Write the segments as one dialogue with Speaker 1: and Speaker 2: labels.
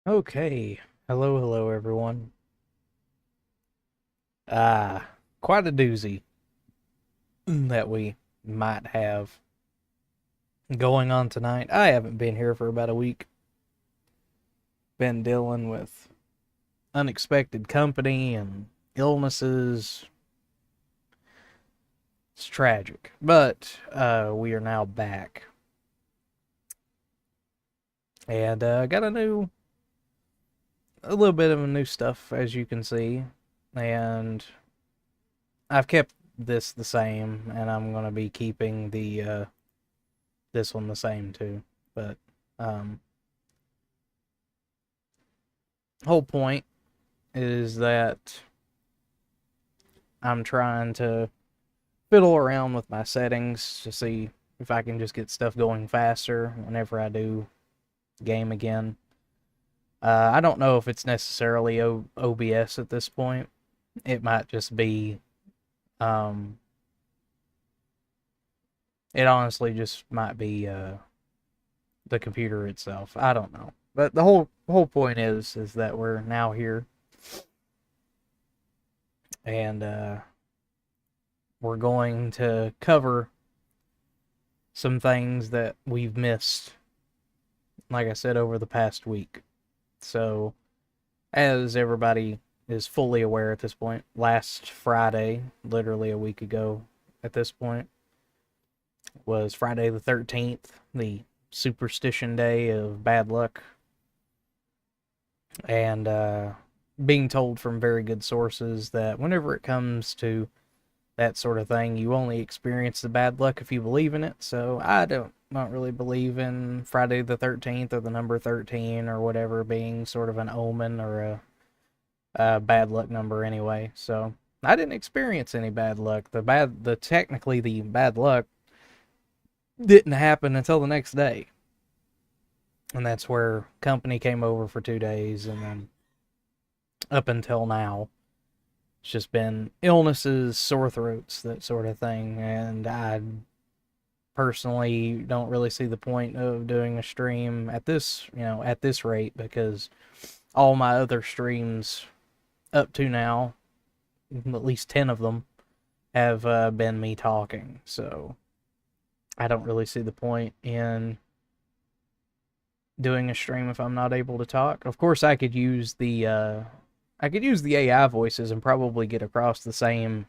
Speaker 1: Okay. Hello, everyone. Ah, quite a doozy that we might have going on tonight. I haven't been here for about a week. Been dealing with unexpected company and illnesses. It's tragic, but we are now back. And got a little bit of a new stuff, as you can see. And I've kept this the same, and I'm going to be keeping the this one the same too. But whole point is that I'm trying to fiddle around with my settings to see if I can just get stuff going faster whenever I do game again. I don't know if it's necessarily OBS at this point. It might just be, it honestly just might be the computer itself. I don't know. But the whole point is that we're now here, and we're going to cover some things that we've missed, like I said, over the past week. So, as everybody is fully aware at this point, last Friday, literally a week ago at this point, was Friday the 13th, the superstition day of bad luck, and being told from very good sources that whenever it comes to that sort of thing, you only experience the bad luck if you believe in it. So I don't not really believe in Friday the 13th or the number 13 or whatever being sort of an omen or a bad luck number anyway. So I didn't experience any bad luck. Technically the bad luck didn't happen until the next day. And that's where company came over for 2 days, and then up until now, it's just been illnesses, sore throats, that sort of thing. And I personally don't really see the point of doing a stream at this, at this rate, because all my other streams up to now, at least 10 of them, have been me talking. So I don't really see the point in doing a stream if I'm not able to talk. Of course, I could use the AI voices and probably get across the same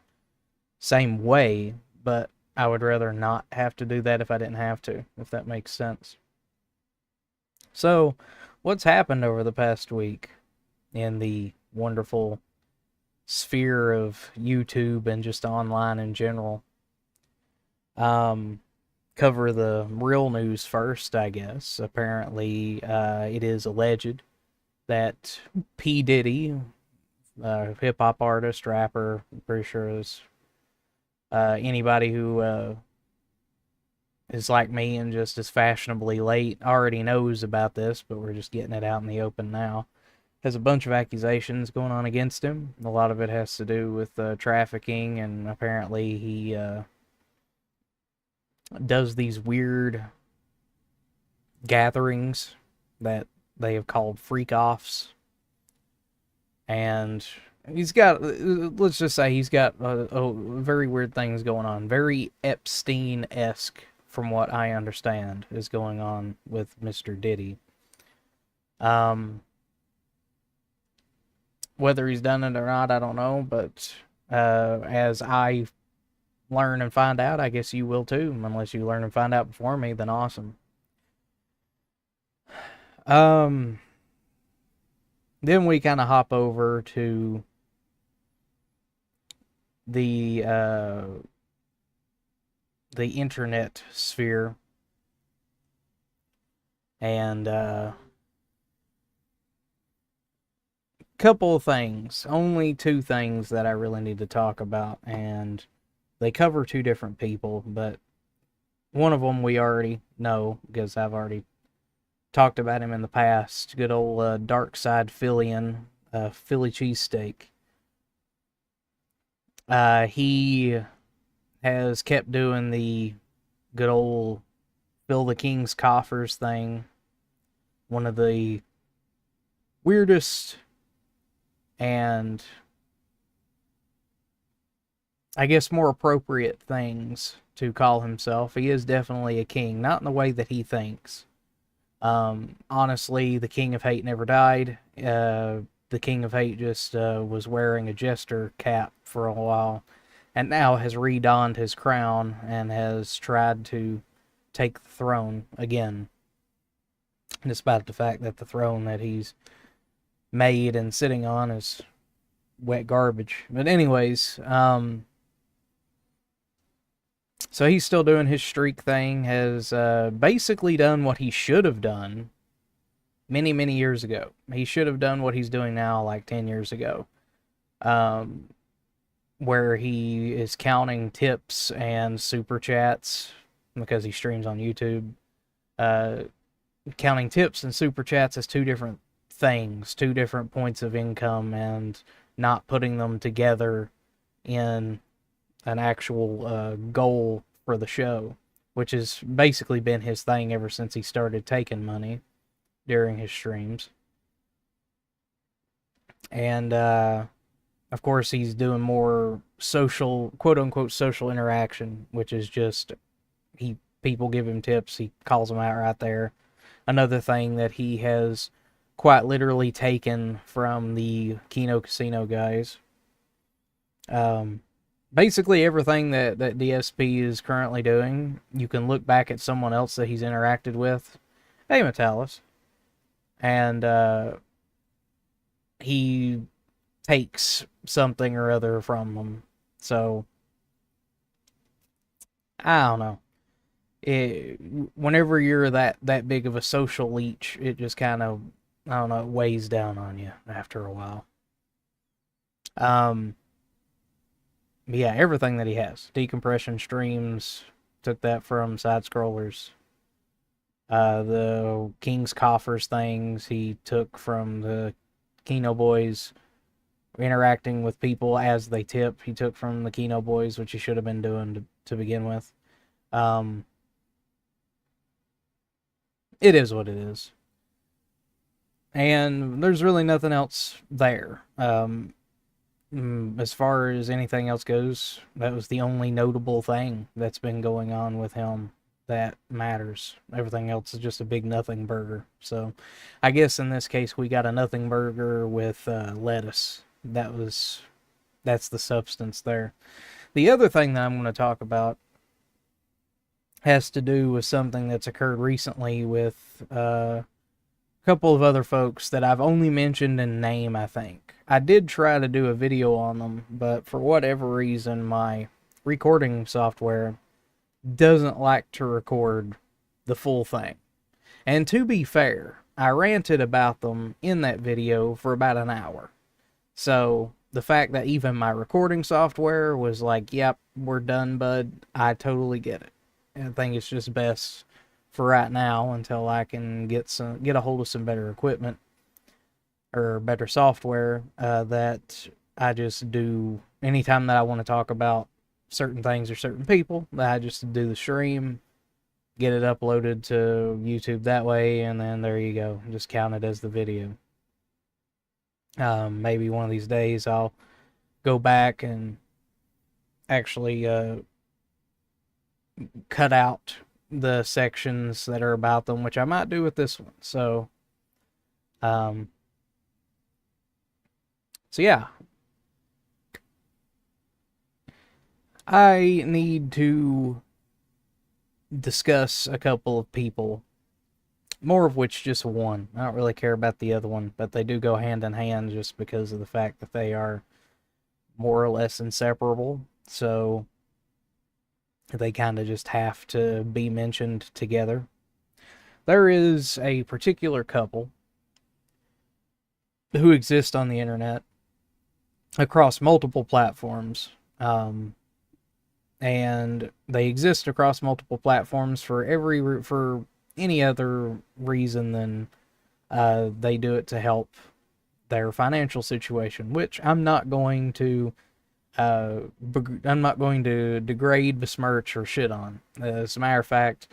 Speaker 1: way, but I would rather not have to do that if I didn't have to, if that makes sense. So, what's happened over the past week in the wonderful sphere of YouTube and just online in general? Cover the real news first, I guess. Apparently, it is alleged that P. Diddy, hip-hop artist, rapper, I'm pretty sure is anybody who is like me and just is fashionably late already knows about this, but we're just getting it out in the open now. Has a bunch of accusations going on against him. A lot of it has to do with trafficking, and apparently he does these weird gatherings that they have called freak-offs. And he's got, let's just say he's got very weird things going on. Very Epstein-esque, from what I understand, is going on with Mr. Diddy. Whether he's done it or not, I don't know, but as I learn and find out, I guess you will too. Unless you learn and find out before me, then awesome. Then we kind of hop over to the internet sphere, and couple of things, only two things that I really need to talk about, and they cover two different people, but one of them we already know because I've already talked about him in the past. Good old Dark Side Phillian, Philly cheesesteak. He has kept doing the good old fill the king's coffers thing. One of the weirdest and I guess more appropriate things to call himself. He is definitely a king, not in the way that he thinks. Honestly, the King of Hate never died. The King of Hate just was wearing a jester cap for a while, and now has redonned his crown and has tried to take the throne again, despite the fact that the throne that he's made and sitting on is wet garbage. But anyways, so he's still doing his streak thing, has basically done what he should have done many, many years ago. He should have done what he's doing now like 10 years ago, where he is counting tips and super chats, because he streams on YouTube. Counting tips and super chats as two different things, two different points of income, and not putting them together in an actual goal for the show, which has basically been his thing ever since he started taking money during his streams. And of course he's doing more social, quote unquote social interaction, which is just people give him tips, he calls them out right there. Another thing that he has quite literally taken from the Kino Casino guys. basically everything that DSP is currently doing, you can look back at someone else that he's interacted with. Hey, Metallus. And he takes something or other from them. So, I don't know. Whenever you're that big of a social leech, it just kind of, I don't know, it weighs down on you after a while. Um, yeah, everything that he has. Decompression streams, took that from side scrollers. The King's Coffers things he took from the Kino Boys. Interacting with people as they tip, he took from the Kino Boys, which he should have been doing to begin with. It is what it is. And there's really nothing else there. As far as anything else goes, that was the only notable thing that's been going on with him that matters. Everything else is just a big nothing burger. So I guess in this case we got a nothing burger with lettuce. That's the substance there. The other thing that I'm going to talk about has to do with something that's occurred recently with a couple of other folks that I've only mentioned in name, I think. I did try to do a video on them, but for whatever reason, my recording software doesn't like to record the full thing. And to be fair, I ranted about them in that video for about an hour. So the fact that even my recording software was like, yep, we're done, bud, I totally get it. I think it's just best for right now until I can get a hold of some better equipment or better software that I just do anytime that I want to talk about certain things or certain people, that I just do the stream, get it uploaded to YouTube that way, and then there you go. Just count it as the video. Maybe one of these days I'll go back and actually cut out the sections that are about them, which I might do with this one. So yeah, I need to discuss a couple of people, more of which just one. I don't really care about the other one, but they do go hand in hand just because of the fact that they are more or less inseparable. So they kind of just have to be mentioned together. There is a particular couple who exist on the internet across multiple platforms. And they exist across multiple platforms for any other reason than they do it to help their financial situation, which I'm not going to degrade, besmirch, or shit on. As a matter of fact,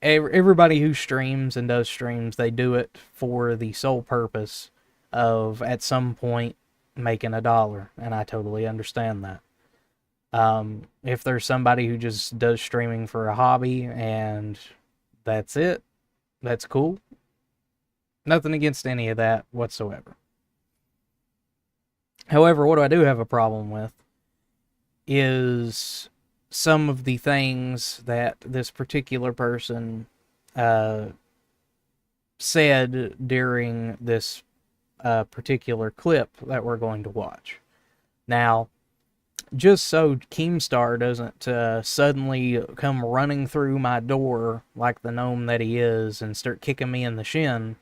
Speaker 1: everybody who streams and does streams, they do it for the sole purpose of at some point making $1, and I totally understand that. If there's somebody who just does streaming for a hobby and that's it, that's cool. Nothing against any of that whatsoever. However, what I do have a problem with is some of the things that this particular person said during this particular clip that we're going to watch. Now, just so Keemstar doesn't suddenly come running through my door like the gnome that he is and start kicking me in the shin,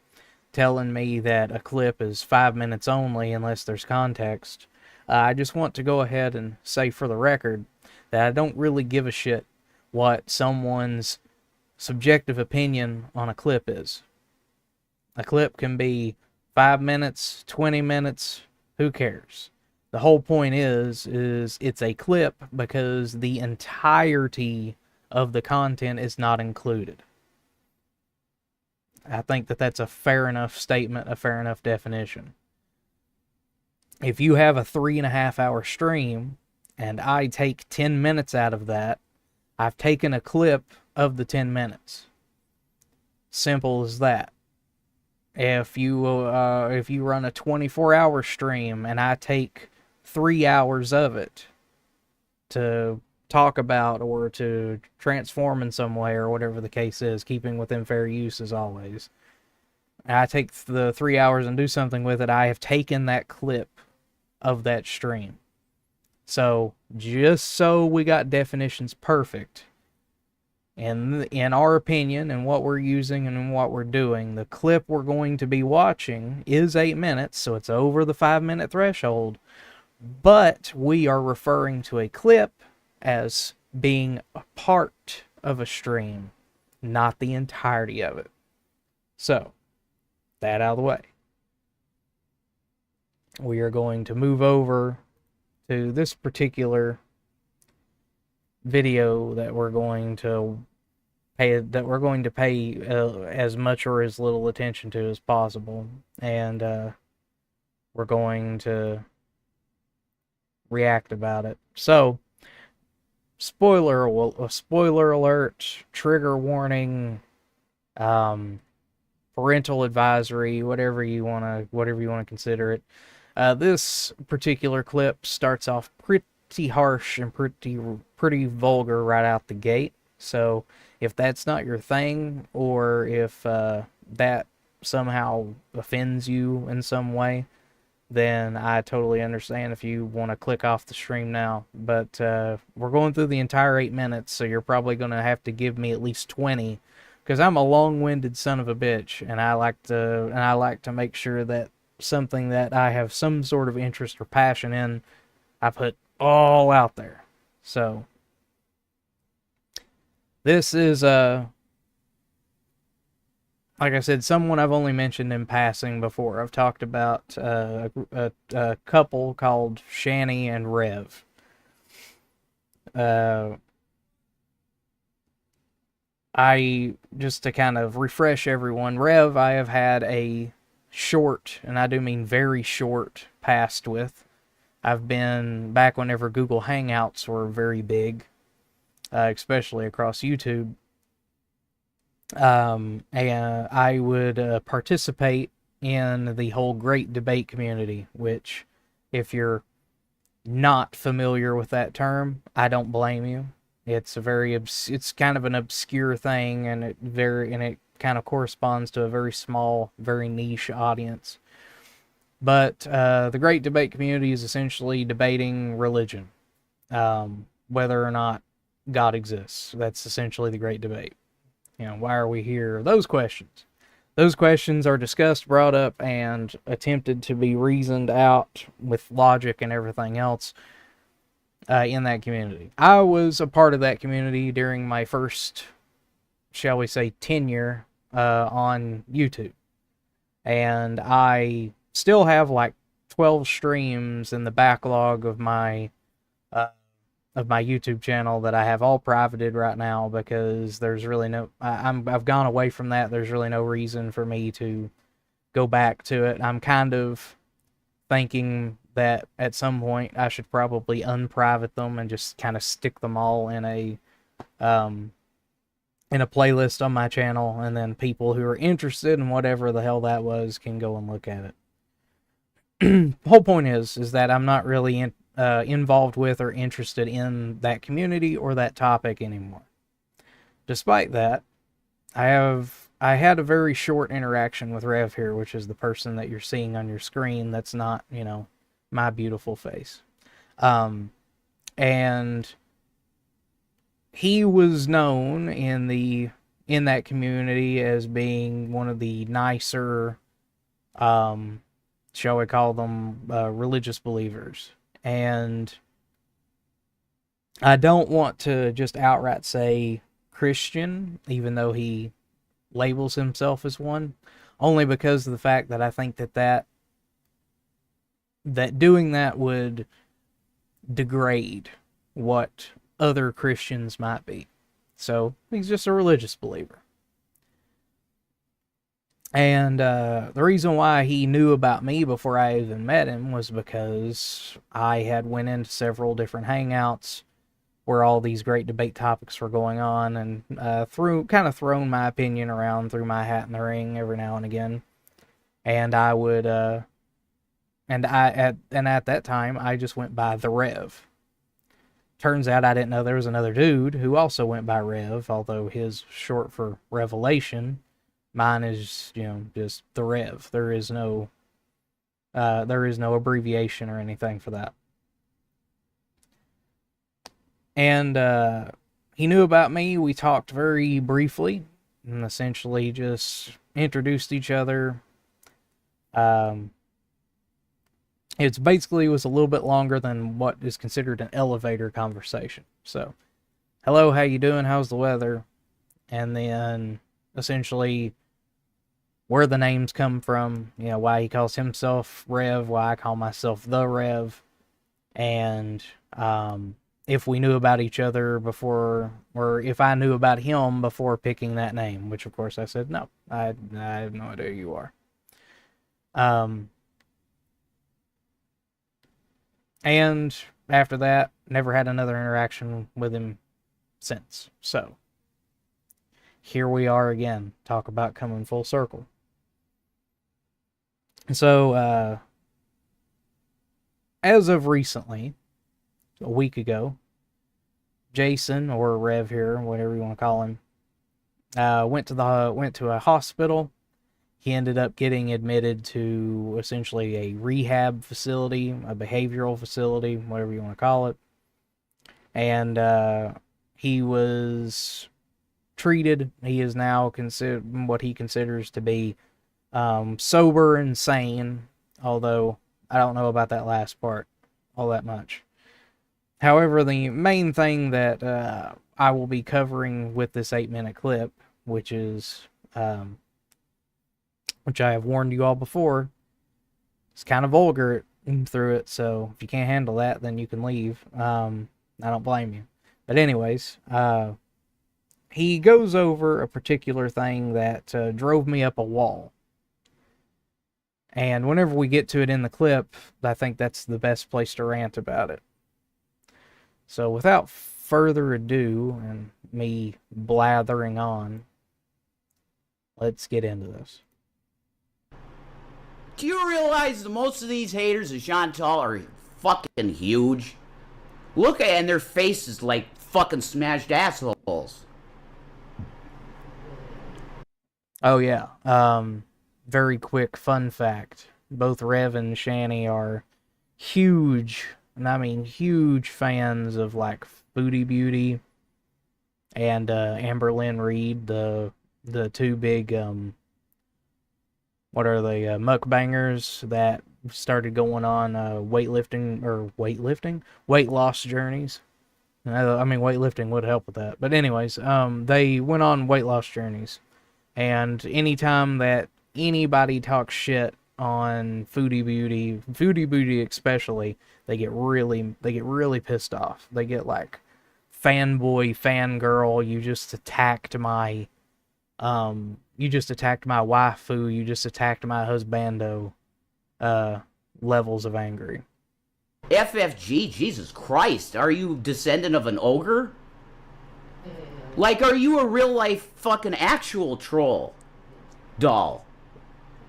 Speaker 1: telling me that a clip is 5 minutes only unless there's context, I just want to go ahead and say for the record that I don't really give a shit what someone's subjective opinion on a clip is. A clip can be 5 minutes, 20 minutes, who cares? The whole point is it's a clip because the entirety of the content is not included. I think that that's a fair enough statement, a fair enough definition. If you have a 3.5 hour stream and I take 10 minutes out of that, I've taken a clip of the 10 minutes. Simple as that. If you run a 24-hour stream and I take 3 hours of it to talk about or to transform in some way or whatever the case is, keeping within fair use as always. I take the 3 hours and do something with it. I have taken that clip of that stream. So just so we got definitions perfect, and in our opinion and what we're using and what we're doing, the clip we're going to be watching is 8 minutes, so it's over the 5-minute threshold. But we are referring to a clip as being a part of a stream, not the entirety of it. So, that out of the way. We are going to move over to this particular video that we're going to pay as much or as little attention to as possible, and we're going to react about it. So, spoiler alert, trigger warning, parental advisory, whatever you want to consider it. This particular clip starts off pretty harsh and pretty vulgar right out the gate. So if that's not your thing, or if that somehow offends you in some way, then I totally understand if you want to click off the stream now. But we're going through the entire 8 minutes, so you're probably going to have to give me at least 20, because I'm a long-winded son of a bitch, and I like to make sure that something that I have some sort of interest or passion in, I put all out there. So this is like I said, someone I've only mentioned in passing before. I've talked about a couple called Shani and Rev. I just to kind of refresh everyone, Rev, I have had a short, and I do mean very short, past with. I've been back whenever Google Hangouts were very big, especially across YouTube. And I would participate in the whole great debate community, which, if you're not familiar with that term, I don't blame you. It's it's kind of an obscure thing, and it kind of corresponds to a very small, very niche audience. But the great debate community is essentially debating religion, whether or not God exists. That's essentially the great debate. You know, why are we here? Those questions. Those questions are discussed, brought up, and attempted to be reasoned out with logic and everything else in that community. I was a part of that community during my first, shall we say, tenure on YouTube. And I still have like 12 streams in the backlog of my YouTube channel that I have all privated right now, because there's really no, I've gone away from that. There's really no reason for me to go back to it. I'm kind of thinking that at some point I should probably unprivate them and just kind of stick them all in a playlist on my channel, and then people who are interested in whatever the hell that was can go and look at it. The whole point is that I'm not really involved with or interested in that community or that topic anymore. Despite that, I had a very short interaction with Rev here, which is the person that you're seeing on your screen. That's not, my beautiful face. And he was known in that community as being one of the nicer, shall we call them, religious believers. And I don't want to just outright say Christian, even though he labels himself as one, only because of the fact that I think that doing that would degrade what other Christians might be. So he's just a religious believer. And the reason why he knew about me before I even met him was because I had went into several different hangouts where all these great debate topics were going on, and thrown my opinion around, threw my hat in the ring every now and again. And I would at that time I just went by the Rev. turns out I didn't know there was another dude who also went by Rev, although his short for Revelation. Mine is, just the Rev. There is no abbreviation or anything for that. And he knew about me. We talked very briefly and essentially just introduced each other. It's basically was a little bit longer than what is considered an elevator conversation. So, hello, how you doing? How's the weather? And then essentially where the names come from, why he calls himself Rev, why I call myself the Rev, and if we knew about each other before, or if I knew about him before picking that name, which of course I said, no, I have no idea who you are. And after that, never had another interaction with him since. So, here we are again. Talk about coming full circle. So, as of recently, a week ago, Jason, or Rev here, whatever you want to call him, went to a hospital. He ended up getting admitted to essentially a rehab facility, a behavioral facility, whatever you want to call it. And he was treated. He is now considered what he considers to be sober and sane, although I don't know about that last part all that much. However, the main thing that I will be covering with this 8-minute clip, which is which I have warned you all before, it's kind of vulgar through it, so if you can't handle that, then you can leave. I don't blame you. But anyways, he goes over a particular thing that drove me up a wall. And whenever we get to it in the clip, I think that's the best place to rant about it. So without further ado, and me blathering on, let's get into this.
Speaker 2: Do you realize that most of these haters of Chantal are fucking huge? Look at and their faces like fucking smashed assholes.
Speaker 1: Oh yeah. Very quick fun fact. Both Rev and Shani are huge, and I mean huge fans of like Foodie Beauty and Amber Lynn Reed, the two big what are they, mukbangers that started going on weight loss journeys. I mean, weightlifting would help with that. But anyways, they went on weight loss journeys. And anytime that anybody talks shit on Foodie Beauty especially, they get really pissed off. They get like, fanboy, fangirl, you just attacked my waifu, you just attacked my husbando levels of angry.
Speaker 2: FFG, Jesus Christ, are you descendant of an ogre? Like, are you a real life fucking actual troll doll?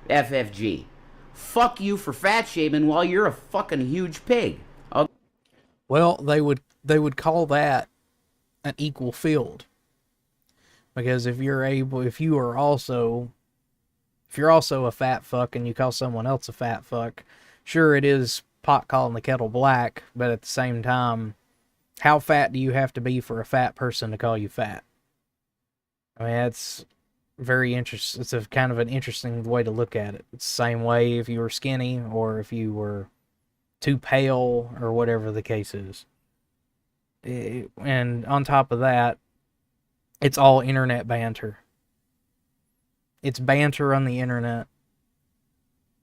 Speaker 2: FFG. Fuck you for fat shaming while you're a fucking huge pig.
Speaker 1: Well, they would call that an equal field. Because if you're also a fat fuck and you call someone else a fat fuck, sure, it is pot calling the kettle black, but at the same time, how fat do you have to be for a fat person to call you fat? I mean, that's very interesting. It's a kind of an interesting way to look at it. It's the same way if you were skinny or if you were too pale or whatever the case is. And on top of that, it's all internet banter. It's banter on the internet.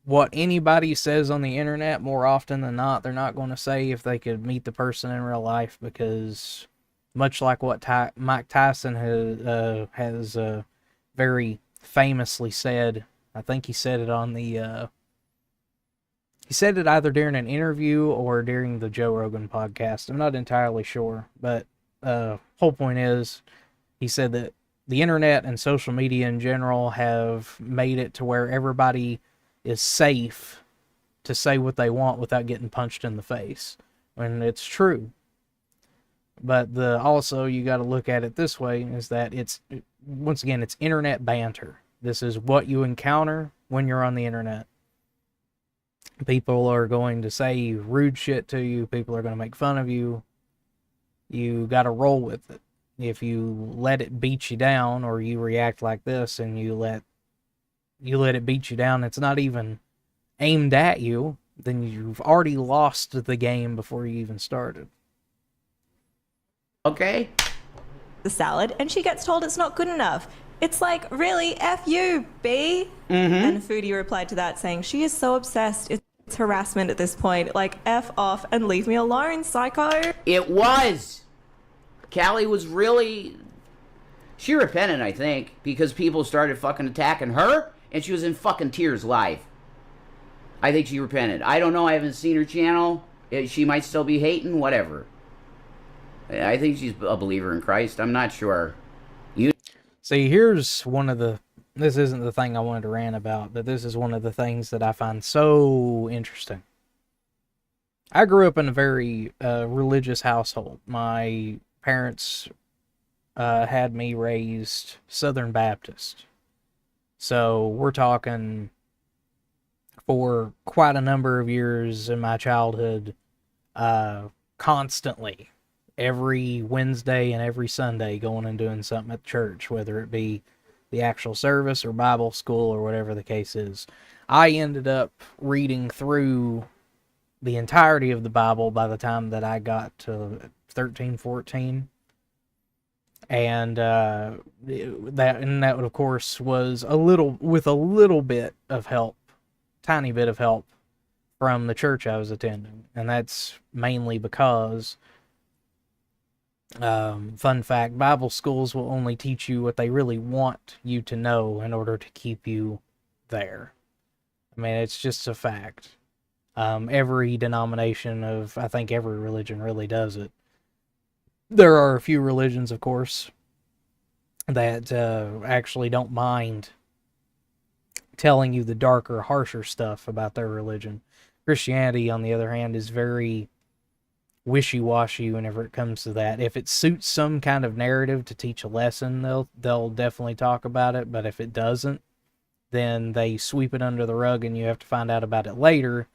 Speaker 1: What anybody says on the internet, more often than not, they're not going to say if they could meet the person in real life, because much like what Mike Tyson has very famously said, I think he said it on the he said it either during an interview or during the Joe Rogan podcast. I'm not entirely sure, but whole point is, he said that the internet and social media in general have made it to where everybody is safe to say what they want without getting punched in the face. And it's true. But also you got to look at it this way: is that once again it's internet banter. This is what you encounter when you're on the internet. People are going to say rude shit to you. People are going to make fun of you. You got to roll with it. If you let it beat you down, or you react like this and you let it beat you down, it's not even aimed at you, then you've already lost the game before you even started.
Speaker 2: Okay.
Speaker 3: The salad, and she gets told it's not good enough. It's like, really, F you, B? And Foodie replied to that saying, she is so obsessed, it's harassment at this point. Like, F off and leave me alone, psycho.
Speaker 2: It was. Callie was really... She repented, I think, because people started fucking attacking her, and she was in fucking tears live. I think she repented. I don't know, I haven't seen her channel. She might still be hating, whatever. I think she's a believer in Christ. I'm not sure.
Speaker 1: See, here's one of the... This isn't the thing I wanted to rant about, but this is one of the things that I find so interesting. I grew up in a very religious household. My parents had me raised Southern Baptist. So we're talking for quite a number of years in my childhood, constantly. Every Wednesday and every Sunday going and doing something at church, whether it be the actual service or Bible school or whatever the case is. I ended up reading through the entirety of the Bible by the time that I got to 13, 14. And that of course was with a little bit of help, tiny bit of help from the church I was attending. And that's mainly because fun fact, Bible schools will only teach you what they really want you to know in order to keep you there. I mean, it's just a fact. Every denomination I think every religion really does it. There are a few religions, of course, that actually don't mind telling you the darker, harsher stuff about their religion. Christianity, on the other hand, is very wishy-washy whenever it comes to that. If it suits some kind of narrative to teach a lesson, they'll definitely talk about it, but if it doesn't, then they sweep it under the rug and you have to find out about it later.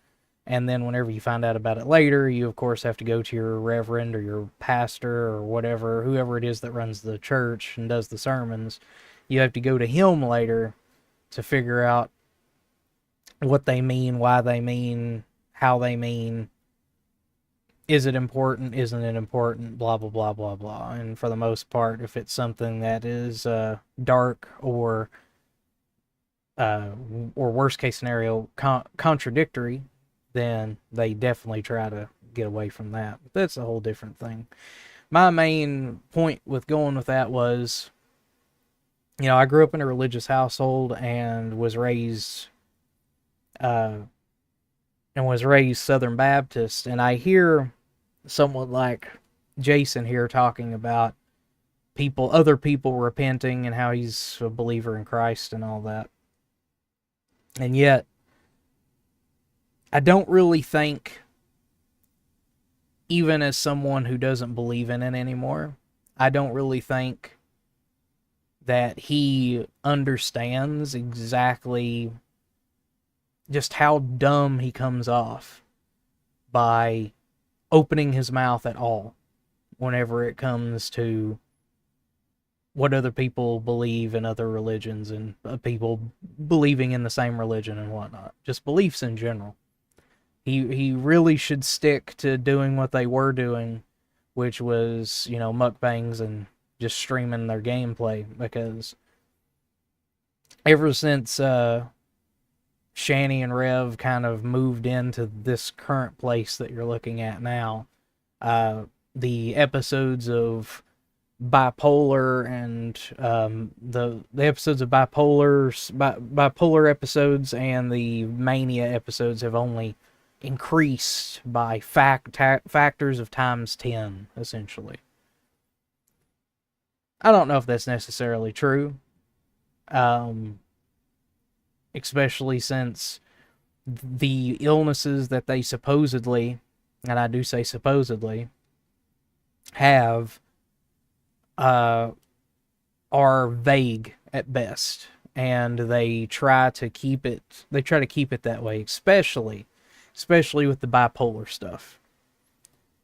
Speaker 1: And then whenever you find out about it later, you of course have to go to your reverend or your pastor or whatever, whoever it is that runs the church and does the sermons. You have to go to him later to figure out what they mean, why they mean, how they mean. Is it important? Isn't it important? Blah, blah, blah, blah, blah. And for the most part, if it's something that is dark or worst case scenario, contradictory, then they definitely try to get away from that. But that's a whole different thing. My main point with going with that was, I grew up in a religious household and was raised Southern Baptist, and I hear someone like Jason here talking about other people repenting and how he's a believer in Christ and all that. And yet, I don't really think, even as someone who doesn't believe in it anymore, I don't really think that he understands exactly just how dumb he comes off by opening his mouth at all whenever it comes to what other people believe in other religions and people believing in the same religion and whatnot. Just beliefs in general. He really should stick to doing what they were doing, which was, mukbangs and just streaming their gameplay, because ever since Shani and Rev kind of moved into this current place that you're looking at now, the episodes of bipolar and the episodes of bipolar episodes and the mania episodes have only increased by factors of times 10, essentially. I don't know if that's necessarily true, especially since the illnesses that they supposedly, and I do say supposedly, have are vague at best, and they try to keep it that way, especially with the bipolar stuff.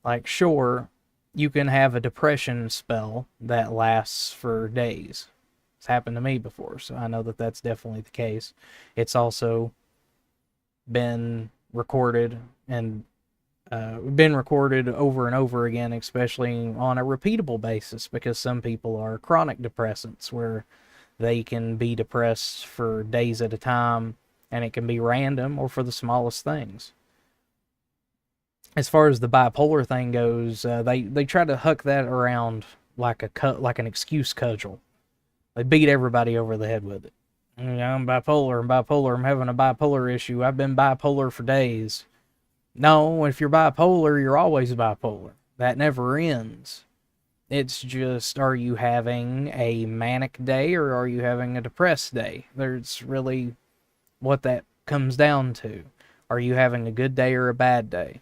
Speaker 1: Like, sure, you can have a depression spell that lasts for days. It's happened to me before, so I know that that's definitely the case. It's also been recorded and over and over again, especially on a repeatable basis, because some people are chronic depressants where they can be depressed for days at a time, and it can be random or for the smallest things. As far as the bipolar thing goes, they try to huck that around like an excuse cudgel. They beat everybody over the head with it. I'm bipolar. I'm having a bipolar issue. I've been bipolar for days. No, if you're bipolar, you're always bipolar. That never ends. It's just, are you having a manic day or are you having a depressed day? There's really what that comes down to. Are you having a good day or a bad day?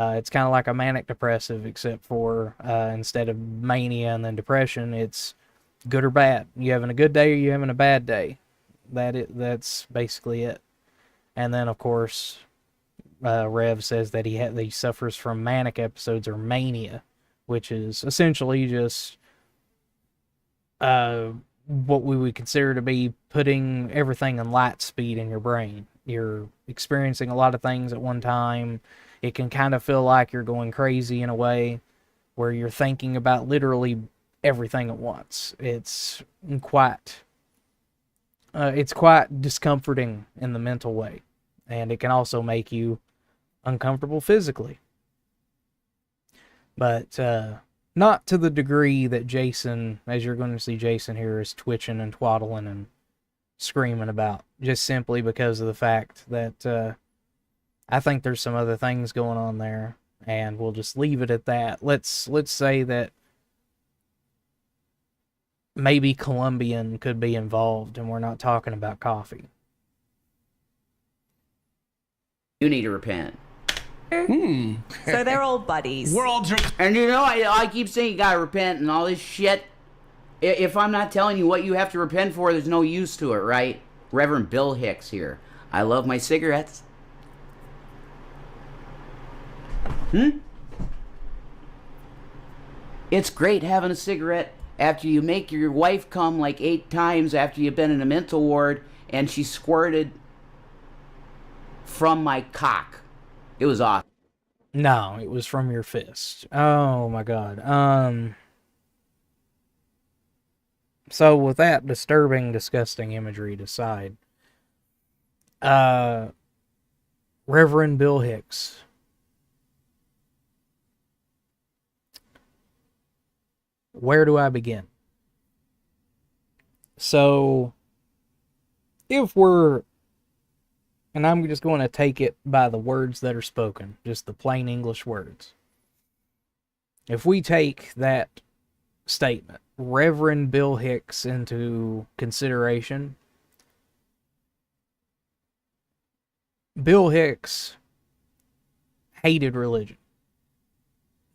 Speaker 1: It's kind of like a manic depressive, except for instead of mania and then depression, it's good or bad. You having a good day or you having a bad day? That's basically it. And then, of course, Rev says that he suffers from manic episodes or mania, which is essentially just what we would consider to be putting everything in light speed in your brain. You're experiencing a lot of things at one time. It can kind of feel like you're going crazy in a way where you're thinking about literally everything at once. It's quite discomforting in the mental way, and it can also make you uncomfortable physically. But not to the degree that Jason, as you're going to see Jason here, is twitching and twaddling and screaming about, just simply because of the fact that I think there's some other things going on there, and we'll just leave it at that. Let's say that maybe Colombian could be involved, and we're not talking about coffee.
Speaker 2: You need to repent.
Speaker 3: So they're all buddies.
Speaker 4: We're all drinking.
Speaker 2: And I keep saying you gotta repent and all this shit. If I'm not telling you what you have to repent for, there's no use to it, right? Reverend Bill Hicks here. I love my cigarettes. It's great having a cigarette after you make your wife come like 8 times after you've been in a mental ward and she squirted from my cock. It was awesome.
Speaker 1: No, it was from your fist. Oh my god. So with that disturbing, disgusting imagery aside, Reverend Bill Hicks. Where do I begin? So, if we're, and I'm just going to take it by the words that are spoken, just the plain English words. If we take that statement, Reverend Bill Hicks, into consideration, Bill Hicks hated religion.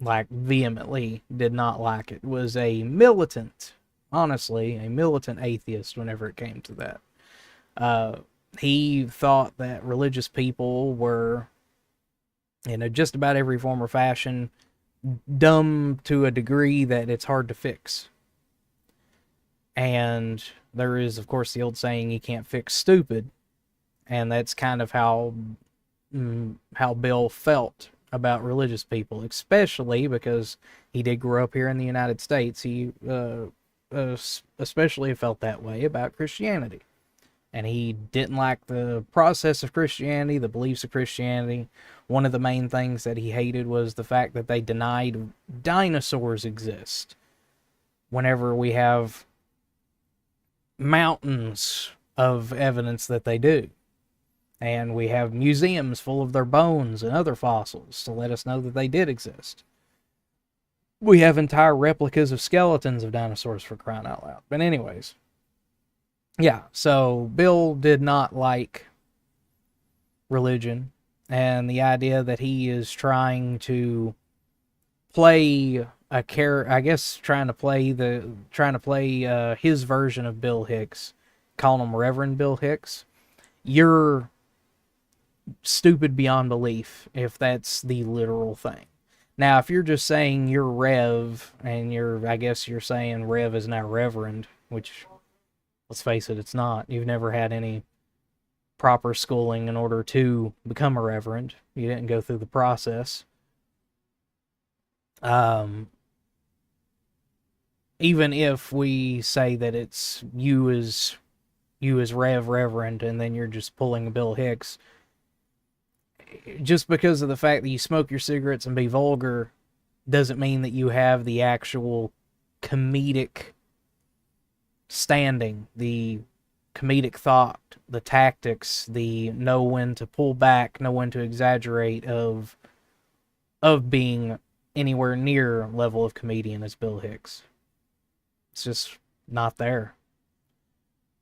Speaker 1: Like, vehemently did not like it. Was a militant, honestly, a militant atheist whenever it came to that. He thought that religious people were, just about every form or fashion, dumb to a degree that it's hard to fix. And there is, of course, the old saying, you can't fix stupid. And that's kind of how Bill felt about religious people, especially because he did grow up here in the United States. He especially felt that way about Christianity. And he didn't like the process of Christianity, the beliefs of Christianity. One of the main things that he hated was the fact that they denied dinosaurs exist. Whenever we have mountains of evidence that they do. And we have museums full of their bones and other fossils to let us know that they did exist. We have entire replicas of skeletons of dinosaurs, for crying out loud. But anyways, yeah, so Bill did not like religion and the idea that he is trying to play I guess trying to play his version of Bill Hicks, calling him Reverend Bill Hicks, you're stupid beyond belief if that's the literal thing. Now, if you're just saying you're Rev, and I guess you're saying Rev is now Reverend, which, let's face it, it's not. You've never had any proper schooling in order to become a Reverend. You didn't go through the process. Even if we say that it's you as Reverend, and then you're just pulling a Bill Hicks, just because of the fact that you smoke your cigarettes and be vulgar doesn't mean that you have the actual comedic standing, the comedic thought, the tactics, the know when to pull back, know when to exaggerate of being anywhere near level of comedian as Bill Hicks. It's just not there.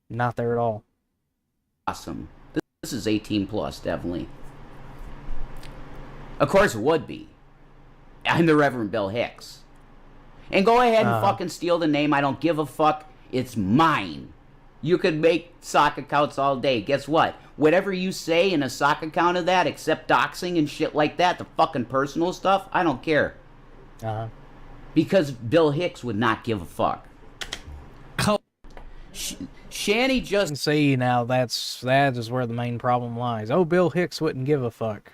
Speaker 1: Not there at all.
Speaker 2: Awesome. This is 18 plus, definitely. Of course it would be. I'm the Reverend Bill Hicks. And go ahead and fucking steal the name. I don't give a fuck. It's mine. You could make sock accounts all day. Guess what? Whatever you say in a sock account of that, except doxing and shit like that, the fucking personal stuff, I don't care. Because Bill Hicks would not give a fuck. Shanny just...
Speaker 1: See, now that is where the main problem lies. Oh, Bill Hicks wouldn't give a fuck.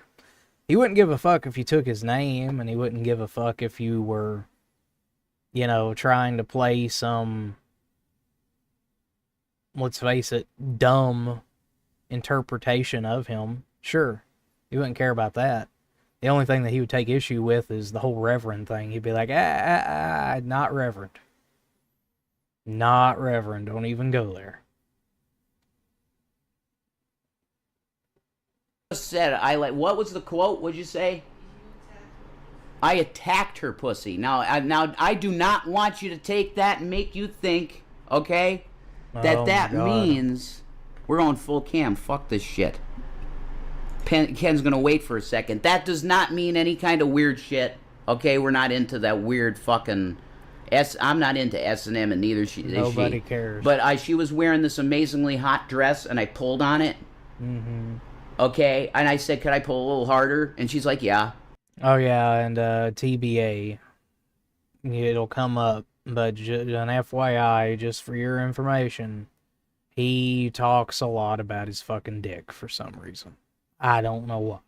Speaker 1: He wouldn't give a fuck if you took his name, and he wouldn't give a fuck if you were, trying to play some, let's face it, dumb interpretation of him. Sure, he wouldn't care about that. The only thing that he would take issue with is the whole Reverend thing. He'd be like, not Reverend. Not Reverend, don't even go there.
Speaker 2: Said what was the quote? What'd you say? I attacked her pussy. Now I do not want you to take that and make you think, okay, that means we're on full cam. Fuck this shit. Ken's gonna wait for a second. That does not mean any kind of weird shit. Okay, we're not into that weird fucking I'm not into S&M, and neither is she.
Speaker 1: Nobody cares.
Speaker 2: But she was wearing this amazingly hot dress, and I pulled on it.
Speaker 1: Mm-hmm.
Speaker 2: Okay, and I said, could I pull a little harder? And she's like, yeah.
Speaker 1: Oh, yeah, and TBA, it'll come up, but an FYI, just for your information, he talks a lot about his fucking dick for some reason. I don't know why.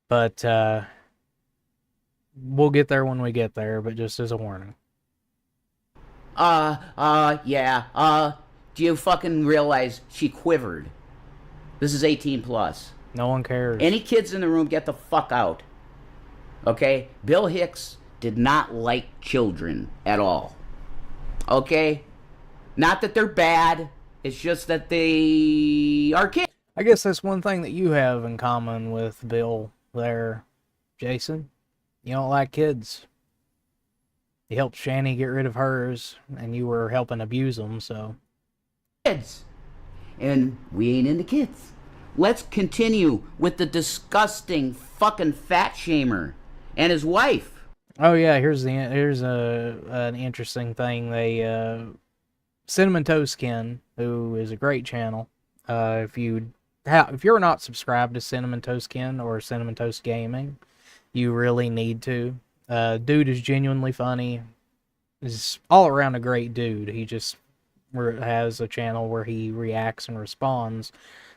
Speaker 1: But, we'll get there when we get there, but just as a warning.
Speaker 2: Yeah, do you fucking realize she quivered? This is 18 plus.
Speaker 1: No one cares.
Speaker 2: Any kids in the room, get the fuck out. Okay? Bill Hicks did not like children at all. Okay? Not that they're bad. It's just that they are kids.
Speaker 1: I guess that's one thing that you have in common with Bill there, Jason. You don't like kids. You helped Shanny get rid of hers, and you were helping abuse them, so...
Speaker 2: Kids. And we ain't into kids. Let's continue with the disgusting fucking fat shamer and his wife.
Speaker 1: Oh yeah, here's an interesting thing. They Cinnamon Toast Ken, who is a great channel. If you're not subscribed to Cinnamon Toast Ken or Cinnamon Toast Gaming, you really need to. Dude is genuinely funny. Is all around a great dude. He just has a channel where he reacts and responds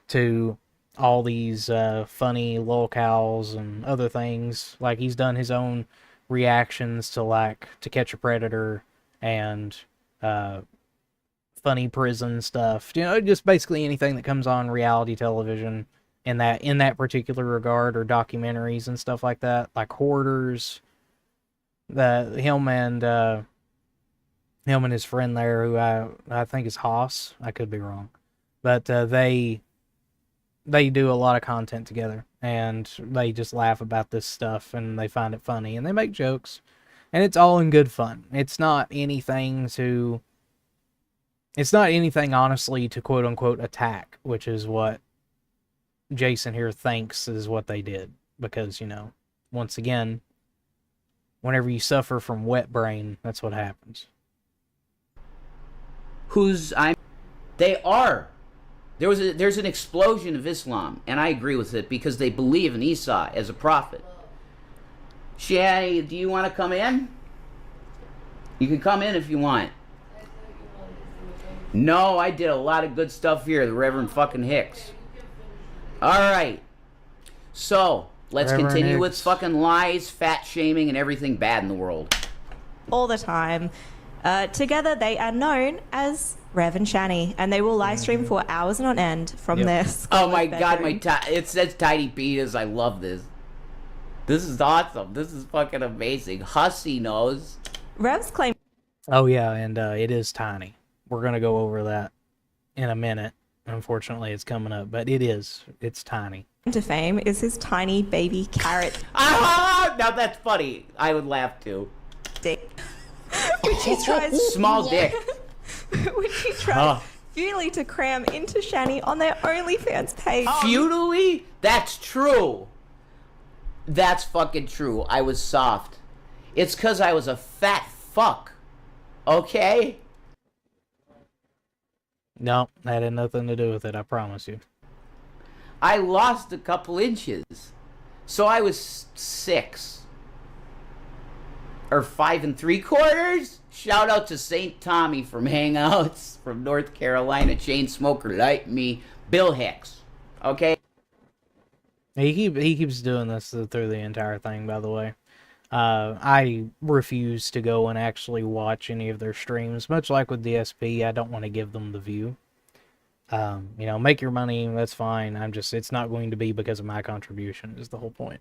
Speaker 1: to all these funny lolcows and other things. Like, he's done his own reactions to To Catch a Predator and funny prison stuff. Just basically anything that comes on reality television in that particular regard, or documentaries and stuff like that, like Hoarders. Him and his friend there, who I think is Haas. I could be wrong, but they do a lot of content together, and they just laugh about this stuff, and they find it funny, and they make jokes, and it's all in good fun. It's not anything honestly to quote unquote attack, which is what Jason here thinks is what they did, because once again, whenever you suffer from wet brain, that's what happens.
Speaker 2: They are. There's an explosion of Islam, and I agree with it because they believe in Isa as a prophet. Shani, do you want to come in? You can come in if you want. No, I did a lot of good stuff here, the Reverend fucking Hicks. Alright. So, let's
Speaker 1: Reverend
Speaker 2: continue with
Speaker 1: Hicks.
Speaker 2: fucking lies, fat shaming, and everything bad in the world.
Speaker 3: All the time. Together, they are known as Rev and Shani, and they will live stream for hours and on end from
Speaker 1: Yep.
Speaker 3: their
Speaker 2: Oh my
Speaker 3: bedroom.
Speaker 2: god, it says Tiny Penis. I love this. This is awesome. This is fucking amazing. Hussy knows.
Speaker 3: Rev's claim
Speaker 1: Oh yeah, and it is tiny. We're gonna go over that in a minute. Unfortunately, it's coming up, but it's tiny.
Speaker 3: to fame is his tiny baby carrot
Speaker 2: Ah, now that's funny. I would laugh too.
Speaker 3: dick, which he tries
Speaker 2: Small dick.
Speaker 3: which he tries futilely to cram into Shani on their OnlyFans page.
Speaker 2: Futilely? That's true. That's fucking true. I was soft. It's because I was a fat fuck. Okay?
Speaker 1: No, that had nothing to do with it. I promise you.
Speaker 2: I lost a couple inches. So I was 6. Or 5 3/4. Shout out to St. Tommy from Hangouts from North Carolina. Chain smoker like me. Bill Hicks. Okay?
Speaker 1: He keeps doing this through the entire thing, by the way. I refuse to go and actually watch any of their streams. Much like with DSP, I don't want to give them the view. Make your money, that's fine. It's not going to be because of my contribution, is the whole point.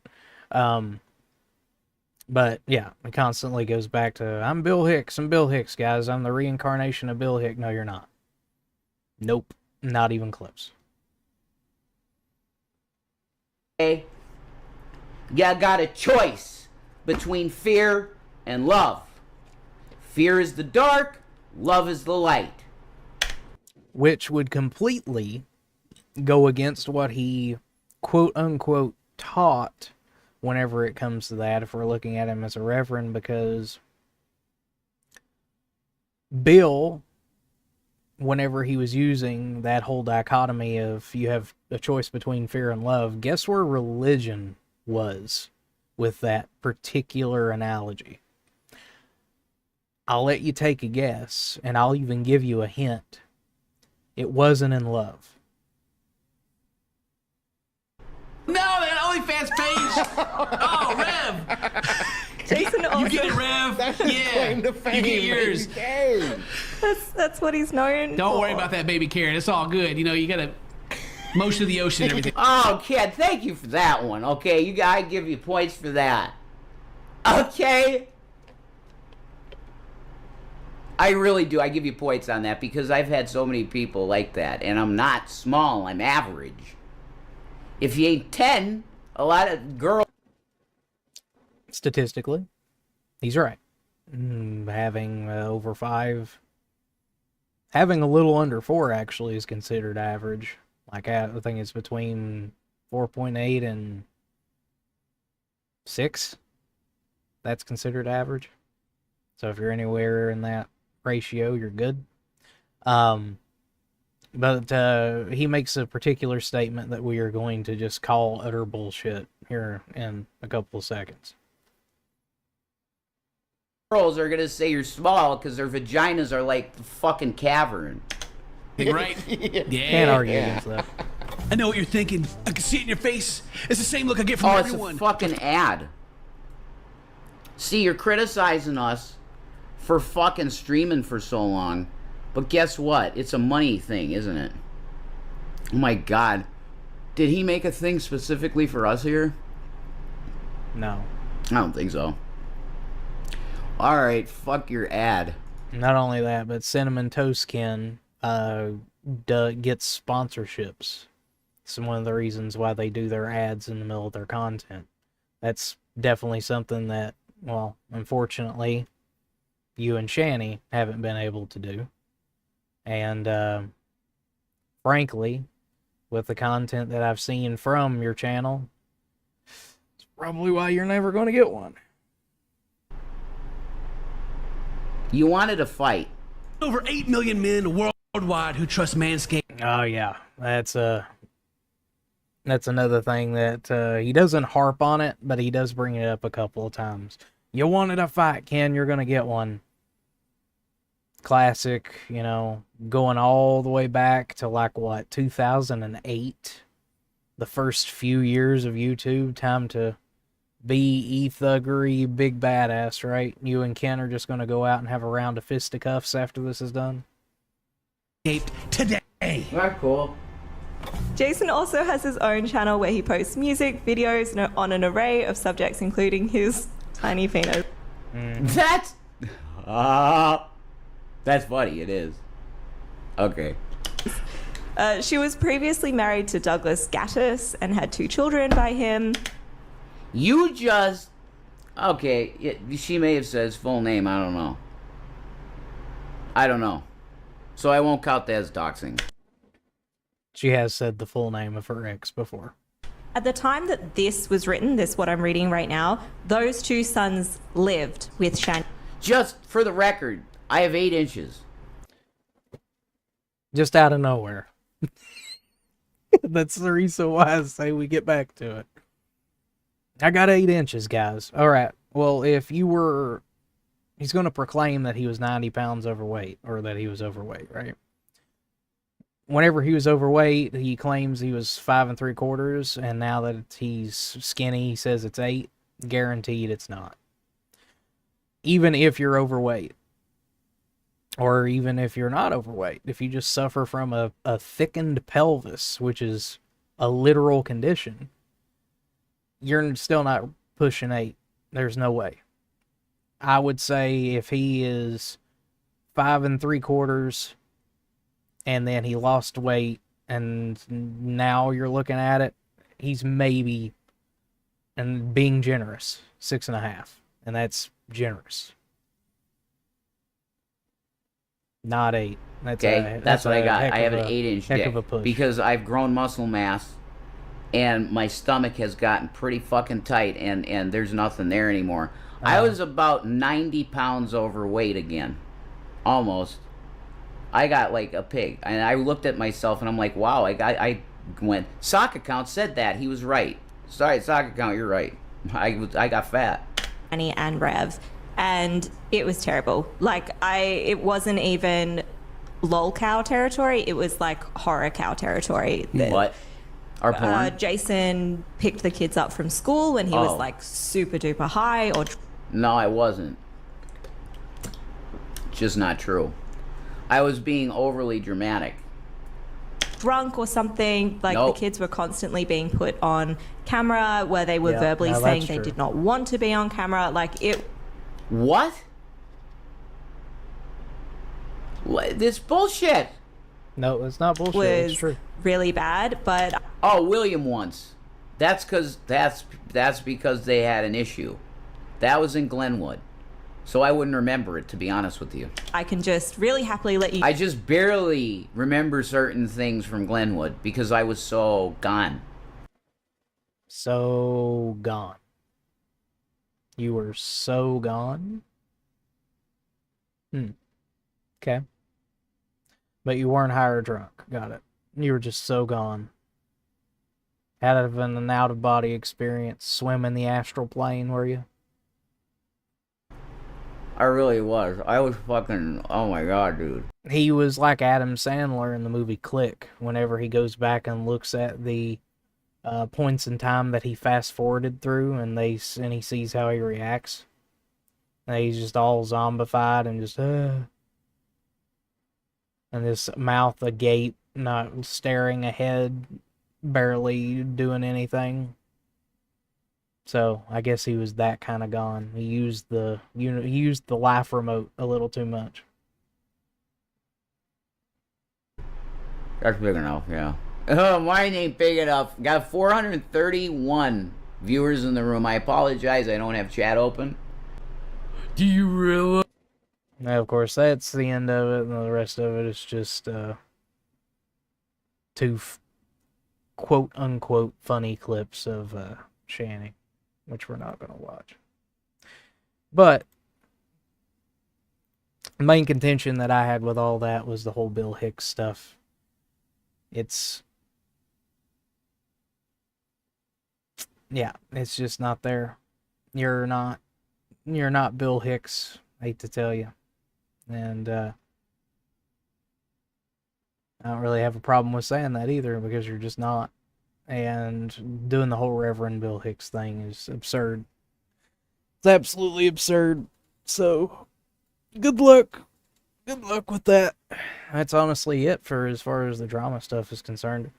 Speaker 1: But yeah, it constantly goes back to, I'm Bill Hicks, guys. I'm the reincarnation of Bill Hicks. No, you're not. Nope, not even close.
Speaker 2: You got a choice between fear and love. Fear is the dark, love is the light.
Speaker 1: Which would completely go against what he quote-unquote taught whenever it comes to that, if we're looking at him as a reverend, because Bill, whenever he was using that whole dichotomy of you have a choice between fear and love, guess where religion was with that particular analogy? I'll let you take a guess, and I'll even give you a hint. It wasn't in love.
Speaker 4: No, that OnlyFans page. Oh, Rev.
Speaker 3: Jason
Speaker 4: You
Speaker 3: also,
Speaker 4: get it, Rev.
Speaker 5: That's his claim to fame.
Speaker 4: You get yours.
Speaker 5: Baby.
Speaker 3: that's what he's known
Speaker 4: Don't
Speaker 3: for.
Speaker 4: worry about that baby carrot. It's all good. You got to motion of the ocean and everything.
Speaker 2: Oh, kid, thank you for that one. Okay, I give you points for that. Okay? I really do. I give you points on that because I've had so many people like that, and I'm not small. I'm average. If you ain't 10, a lot of girls...
Speaker 1: Statistically, he's right. Having over 5, having a little under 4 actually is considered average. Like, I think it's between 4.8 and 6. That's considered average. So if you're anywhere in that ratio, you're good. But he makes a particular statement that we are going to just call utter bullshit here in a couple of seconds.
Speaker 2: Girls are gonna say you're small because their vaginas are like the fucking cavern.
Speaker 4: Right? Yeah.
Speaker 1: Can't argue against that.
Speaker 4: I know what you're thinking. I can see it in your face. It's the same look I get from
Speaker 2: Oh, it's
Speaker 4: everyone.
Speaker 2: a fucking ad. See, you're criticizing us for fucking streaming for so long, but guess what? It's a money thing, isn't it? Oh my god. Did he make a thing specifically for us here?
Speaker 1: No.
Speaker 2: I don't think so. Alright, fuck your ad.
Speaker 1: Not only that, but Cinnamon Toastkin gets sponsorships. It's one of the reasons why they do their ads in the middle of their content. That's definitely something that, well, unfortunately, you and Shani haven't been able to do. And, frankly, with the content that I've seen from your channel, it's probably why you're never going to get one.
Speaker 2: You wanted a fight.
Speaker 4: Over 8 million men worldwide who trust Manscaped.
Speaker 1: Oh yeah, that's another thing that he doesn't harp on it, but he does bring it up a couple of times. You wanted a fight, Ken, you're gonna get one. Classic, going all the way back to like what, 2008, the first few years of YouTube. Time to be E-thuggery big badass, right? You and Ken are just gonna go out and have a round of fisticuffs after this is done.
Speaker 4: Today.
Speaker 2: Alright, cool.
Speaker 3: Jason also has his own channel where he posts music, videos on an array of subjects, including his tiny penis.
Speaker 2: That's funny, it is. Okay.
Speaker 3: She was previously married to Douglas Gattis and had 2 children by him.
Speaker 2: You just... Okay, she may have said his full name, I don't know. So I won't count that as doxing.
Speaker 1: She has said the full name of her ex before.
Speaker 3: At the time that this was written, what I'm reading right now, those 2 sons lived with Shani.
Speaker 2: Just for the record, I have 8 inches.
Speaker 1: Just out of nowhere. That's the reason why I say we get back to it. I got 8 inches, guys. All right. Well, he's going to proclaim that he was 90 pounds overweight, or that he was overweight, right? Whenever he was overweight, he claims he was 5 3/4, and now that he's skinny, he says it's 8. Guaranteed it's not. Even if you're overweight, or even if you're not overweight, if you just suffer from a thickened pelvis, which is a literal condition, you're still not pushing 8. There's no way. I would say if he is 5 3/4, and then he lost weight, and now you're looking at it, he's maybe, and being generous, 6.5, and that's generous. Not 8.
Speaker 2: That's what I got. I have an 8-inch
Speaker 1: heck
Speaker 2: dick
Speaker 1: of a push.
Speaker 2: because I've grown muscle mass, and my stomach has gotten pretty fucking tight, and there's nothing there anymore. I was about 90 pounds overweight again, almost. I got like a pig, and I looked at myself, and I'm like, wow. I went. Sock account said that he was right. Sorry, sock account, you're right. I got fat.
Speaker 3: And Rev, and it was terrible. It wasn't even lol cow territory. It was like horror cow territory.
Speaker 2: What? Our porn?
Speaker 3: Jason picked the kids up from school when he was like super duper high, or
Speaker 2: no, I wasn't. Just not true. I was being overly dramatic.
Speaker 3: drunk or something.
Speaker 2: Nope.
Speaker 3: The kids were constantly being put on camera where they were verbally saying they did not want to be on camera.
Speaker 2: What? This bullshit.
Speaker 1: No, it's not bullshit.
Speaker 3: Was
Speaker 1: it's true.
Speaker 3: really bad, but
Speaker 2: Oh, William once. That's because they had an issue. That was in Glenwood. So I wouldn't remember it, to be honest with you.
Speaker 3: I can just really happily let you...
Speaker 2: I just barely remember certain things from Glenwood because I was so gone.
Speaker 1: So gone. You were so gone? Okay. But you weren't high or drunk. Got it. You were just so gone. Had an out-of-body experience. Swim in the astral plane, were you?
Speaker 2: I really was. I was fucking... Oh my god, dude.
Speaker 1: He was like Adam Sandler in the movie Click. Whenever he goes back and looks at the points in time that he fast-forwarded through, and he sees how he reacts. And he's just all zombified and just... And his mouth agape, not staring ahead, barely doing anything. So I guess he was that kind of gone. He used the life remote a little too much.
Speaker 2: That's big enough, yeah. Oh, mine ain't big enough. Got 431 viewers in the room. I apologize, I don't have chat open.
Speaker 4: Do you realize?
Speaker 1: Now, of course, that's the end of it, and the rest of it is just two quote-unquote funny clips of Shanny, which we're not going to watch. But main contention that I had with all that was the whole Bill Hicks stuff. It's just not there. You're not Bill Hicks. I hate to tell you. And I don't really have a problem with saying that either, because you're just not. And doing the whole Reverend Bill Hicks thing is absurd. It's absolutely absurd. So, good luck. Good luck with that. That's honestly it for as far as the drama stuff is concerned.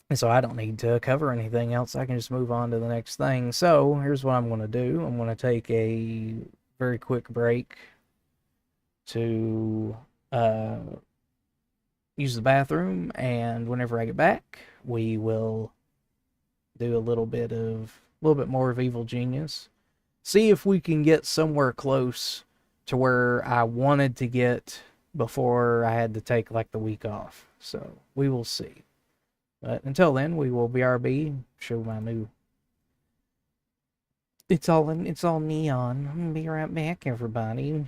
Speaker 1: And so I don't need to cover anything else. I can just move on to the next thing. So, here's what I'm going to do. I'm going to take a very quick break to use the bathroom, and whenever I get back, we will do a little bit more of Evil Genius. See if we can get somewhere close to where I wanted to get before I had to take like the week off. So we will see. But until then, we will BRB, show my new. It's all neon. I'm gonna be right back, everybody.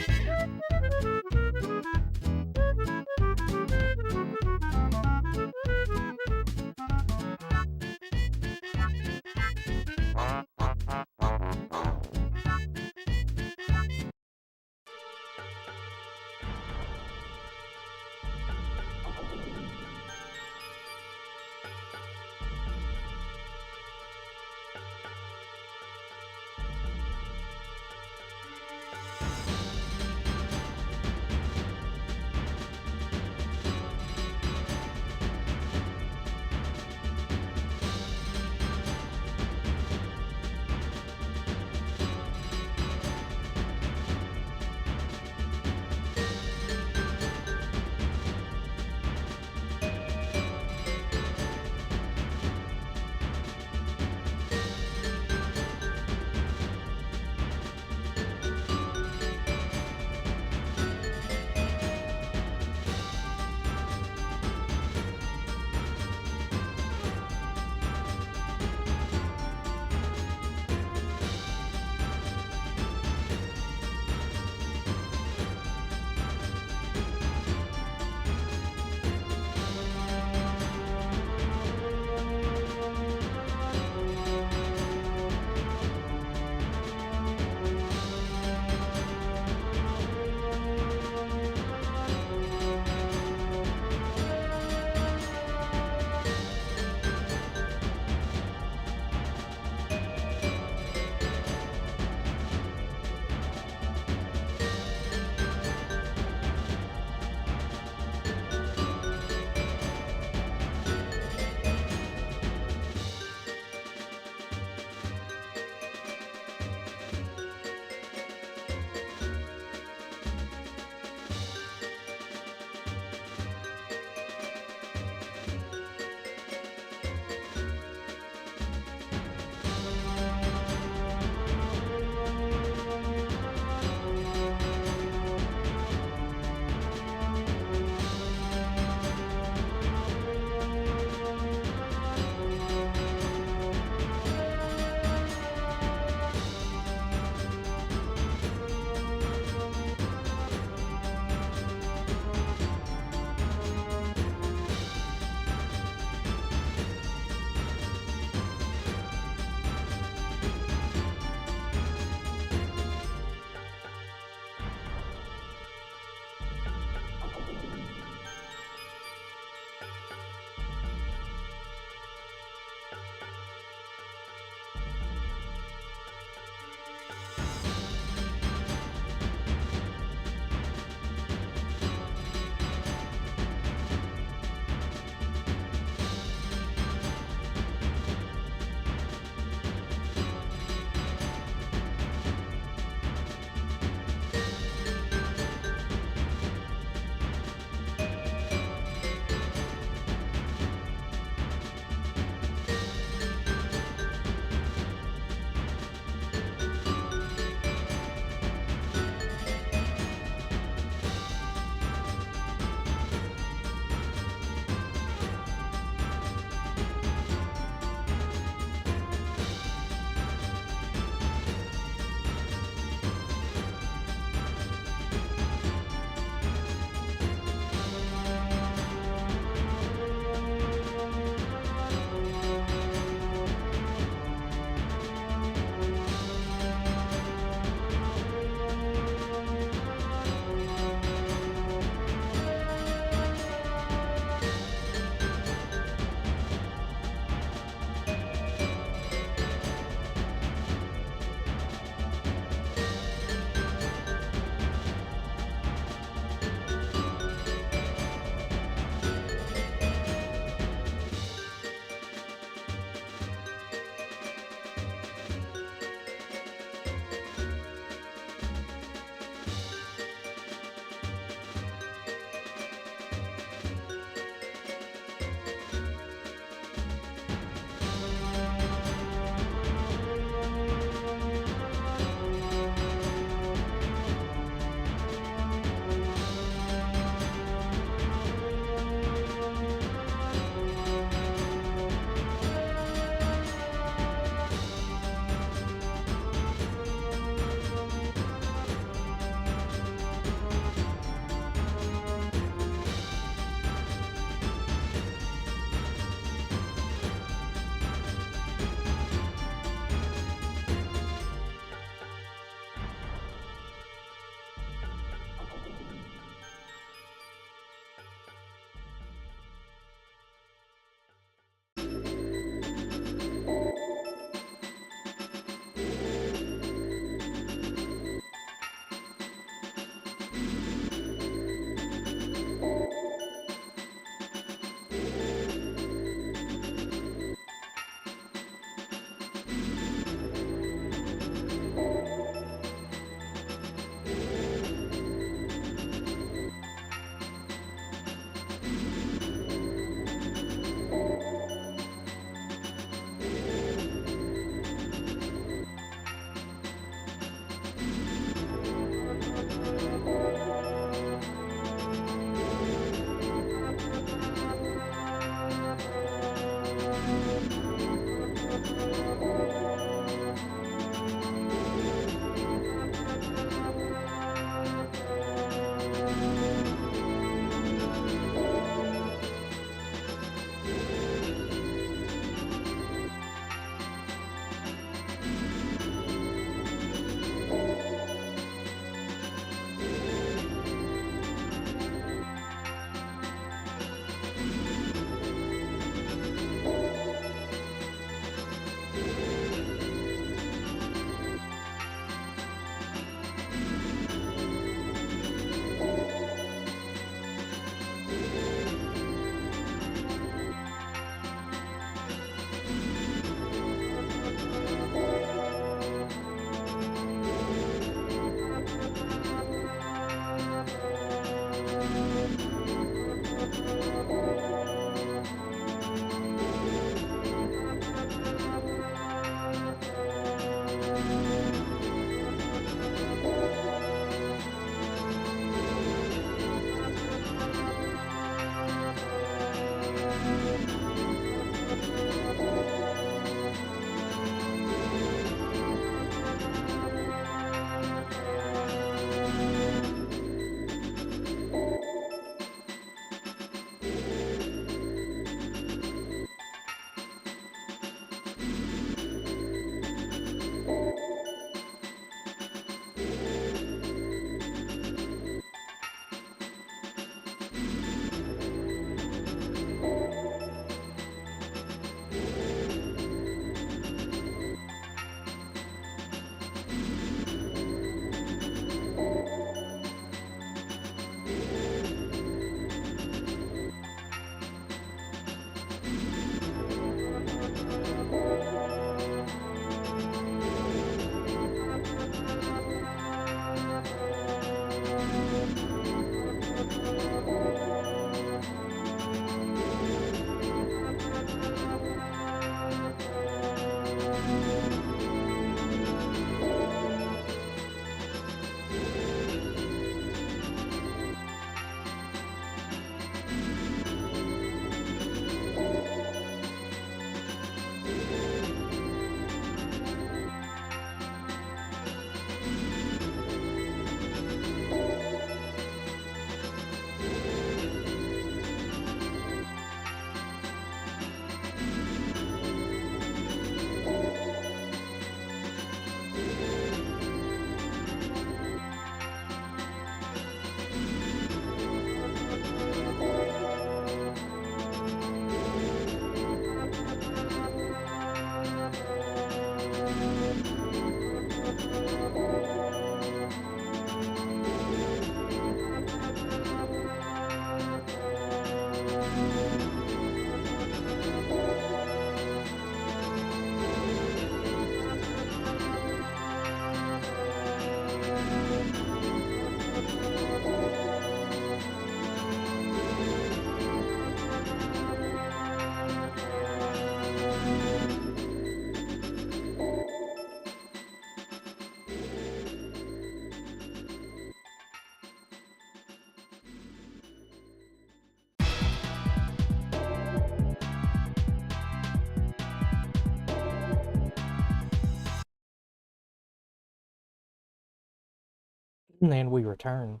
Speaker 1: And we return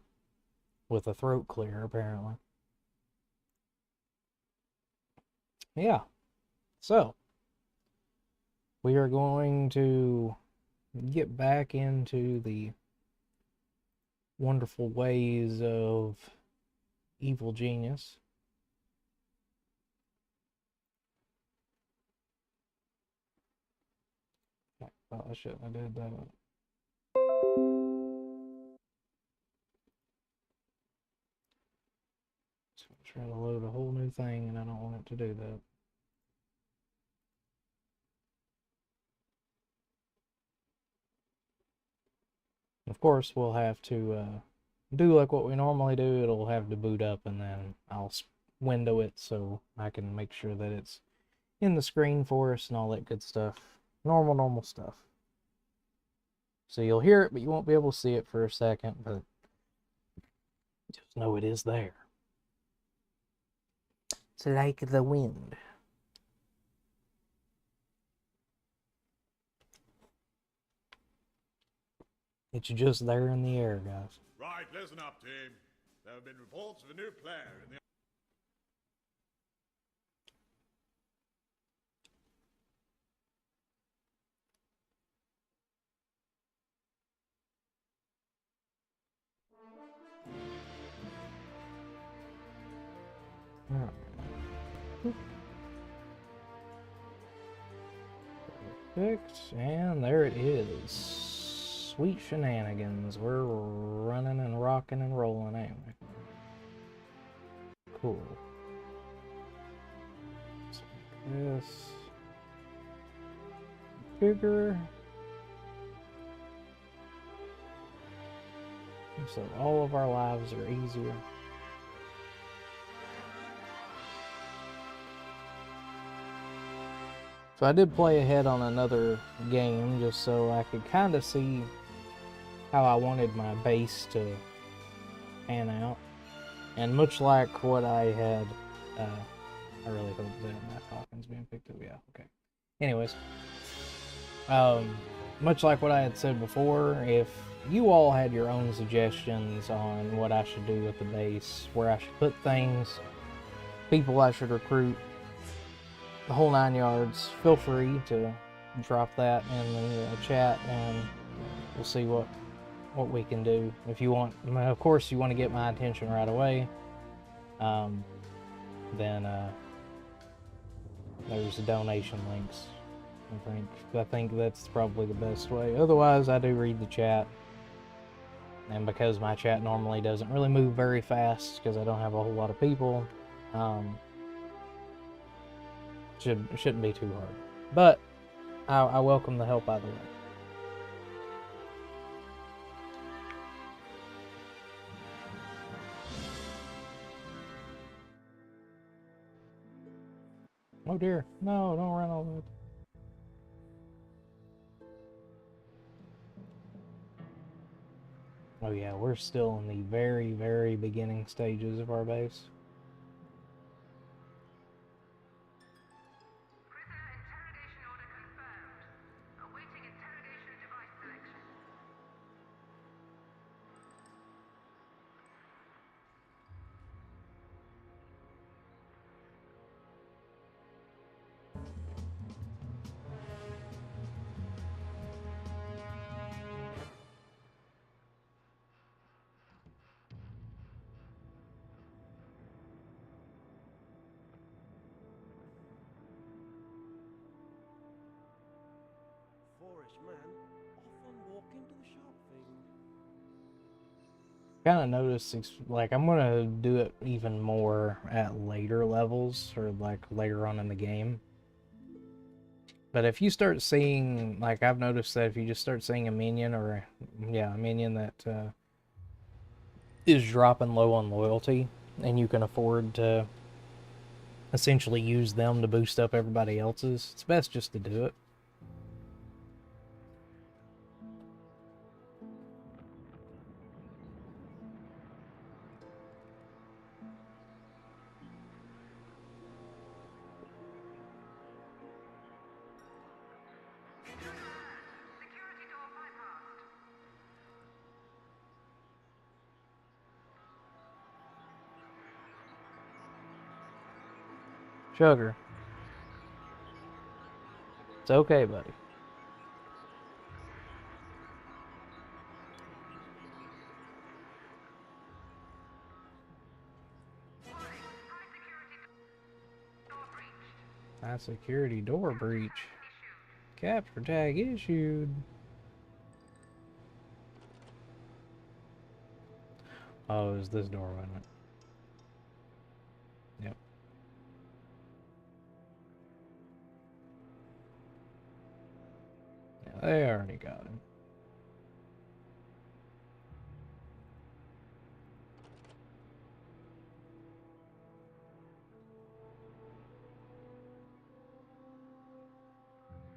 Speaker 1: with a throat clear, apparently. Yeah. So, we are going to get back into the wonderful ways of evil genius. Oh, I shouldn't have did that. So I'm trying to load a whole new thing and I don't want it to do that. Of course, we'll have to do like what we normally do. It'll have to boot up and then I'll window it so I can make sure that it's in the screen for us and all that good stuff. Normal stuff. So you'll hear it, but you won't be able to see it for a second, but just know it is there. It's like the wind. It's just there in the air, guys.
Speaker 5: Right, listen up, team. There have been reports of a new player in the...
Speaker 1: Perfect, and there it is. Sweet shenanigans. We're running and rocking and rolling, ain't we? Cool. Let's make this bigger. So all of our lives are easier. So I did play ahead on another game just so I could kind of see how I wanted my base to pan out. And much like what I had, I really hope that my talking's being picked up. Yeah, okay. Anyways, much like what I had said before, if you all had your own suggestions on what I should do with the base, where I should put things, people I should recruit, the whole 9 yards, feel free to drop that in the chat and we'll see what we can do. If you want, of course, you want to get my attention right away, then there's the donation links. I think that's probably the best way. Otherwise, I do read the chat, and because my chat normally doesn't really move very fast because I don't have a whole lot of people, shouldn't be too hard. But I welcome the help either way. Oh dear, no, don't run all that. Oh yeah, we're still in the very beginning stages of our base.
Speaker 6: Prisoner interrogation order confirmed. Awaiting interrogation device selection.
Speaker 7: Fourish man often walk into the shop thing.
Speaker 1: Kind of noticed, like, I'm gonna do it even more at later levels, or like later on in the game. But if you start seeing, like, I've noticed that if you just start seeing a minion, or yeah, a minion that is dropping low on loyalty, and you can afford to essentially use them to boost up everybody else's, it's best just to do it. Sugar. It's okay, buddy. High security door breach. Capture tag issued. Oh, it was this door, wasn't it? Yep. Yeah, they already got him.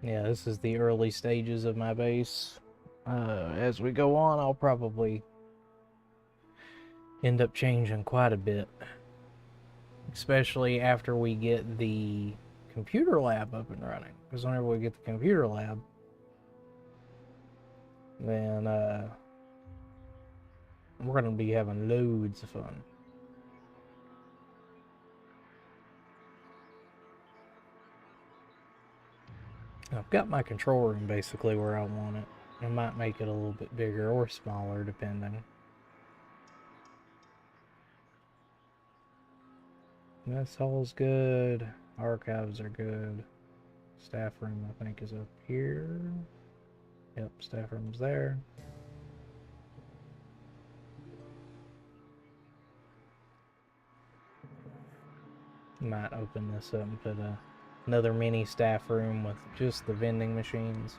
Speaker 1: Yeah, this is the early stages of my base. As we go on, I'll probably end up changing quite a bit. Especially after we get the computer lab up and running. Because whenever we get the computer lab, then we're going to be having loads of fun. I've got my control room basically where I want it. I might make it a little bit bigger or smaller depending. Mess hall's good. Archives are good. Staff room I think is up here. Yep, staff room's there. Might open this up and put another mini staff room with just the vending machines.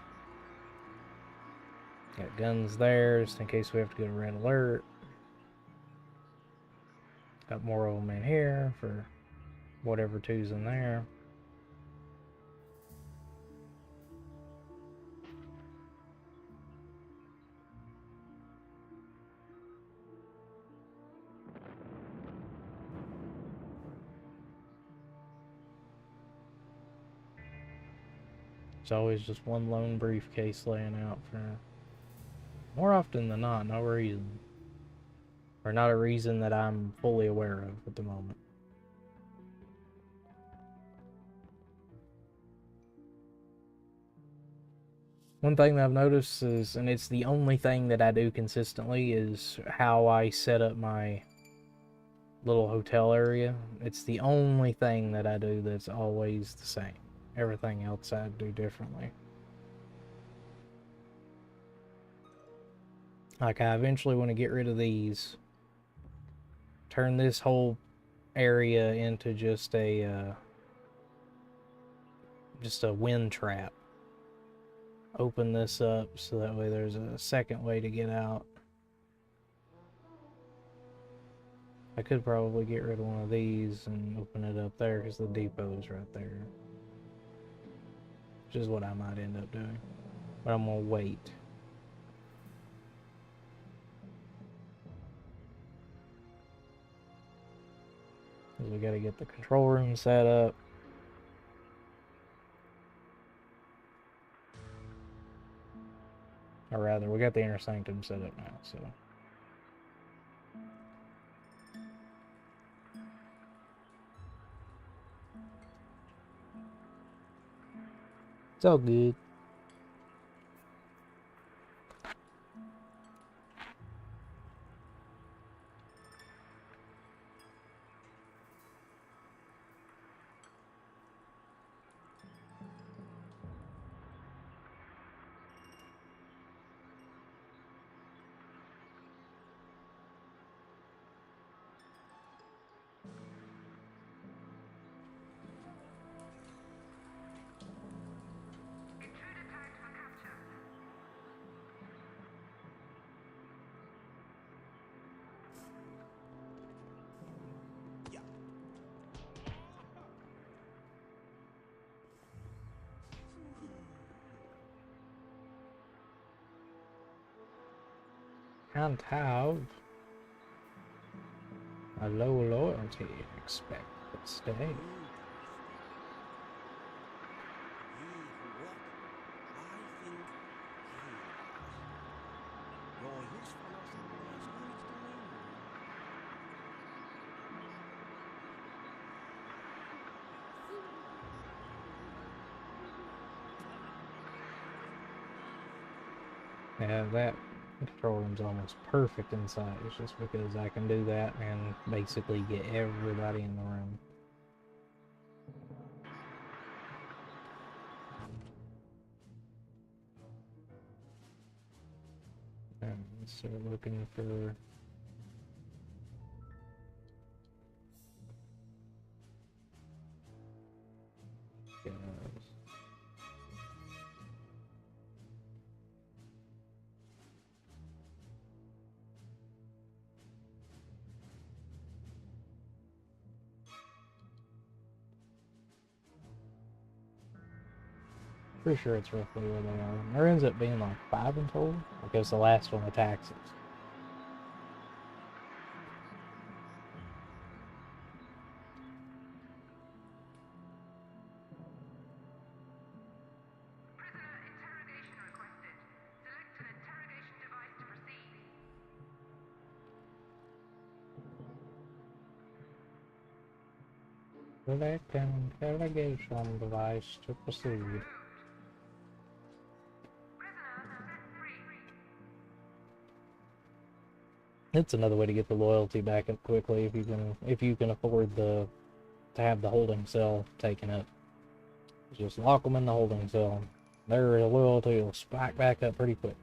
Speaker 1: Got guns there just in case we have to go to red alert. Got more of them in here for whatever two's in there. It's always just one lone briefcase laying out for more often than not, no reason. Or not a reason that I'm fully aware of at the moment. One thing that I've noticed is, and it's the only thing that I do consistently, is how I set up my little hotel area. It's the only thing that I do that's always the same. Everything else I do differently. Like I eventually want to get rid of these. Turn this whole area into just a wind trap. Open this up so that way there's a second way to get out. I could probably get rid of one of these and open it up there because the depot's right there. Which is what I might end up doing. But I'm gonna wait. Because we gotta get the control room set up. Or rather, we got the inner sanctum set up now, so. It's all good. Can't have a low loyalty expected stay.
Speaker 7: He who what I think he is. Your usefulness is going to
Speaker 1: Yeah, that control room's almost perfect in size just because I can do that and basically get everybody in the room. And so looking for guys. Pretty sure it's roughly where they are. There ends up being like 5 in total, because the last one attacks us.
Speaker 6: Prisoner interrogation requested. Select an interrogation device to proceed.
Speaker 1: Select an interrogation device to proceed.
Speaker 6: Prisoner set free.
Speaker 1: It's another way to get the loyalty back up quickly if you can afford to have the holding cell taken up. Just lock them in the holding cell. Their loyalty will spike back up pretty quick.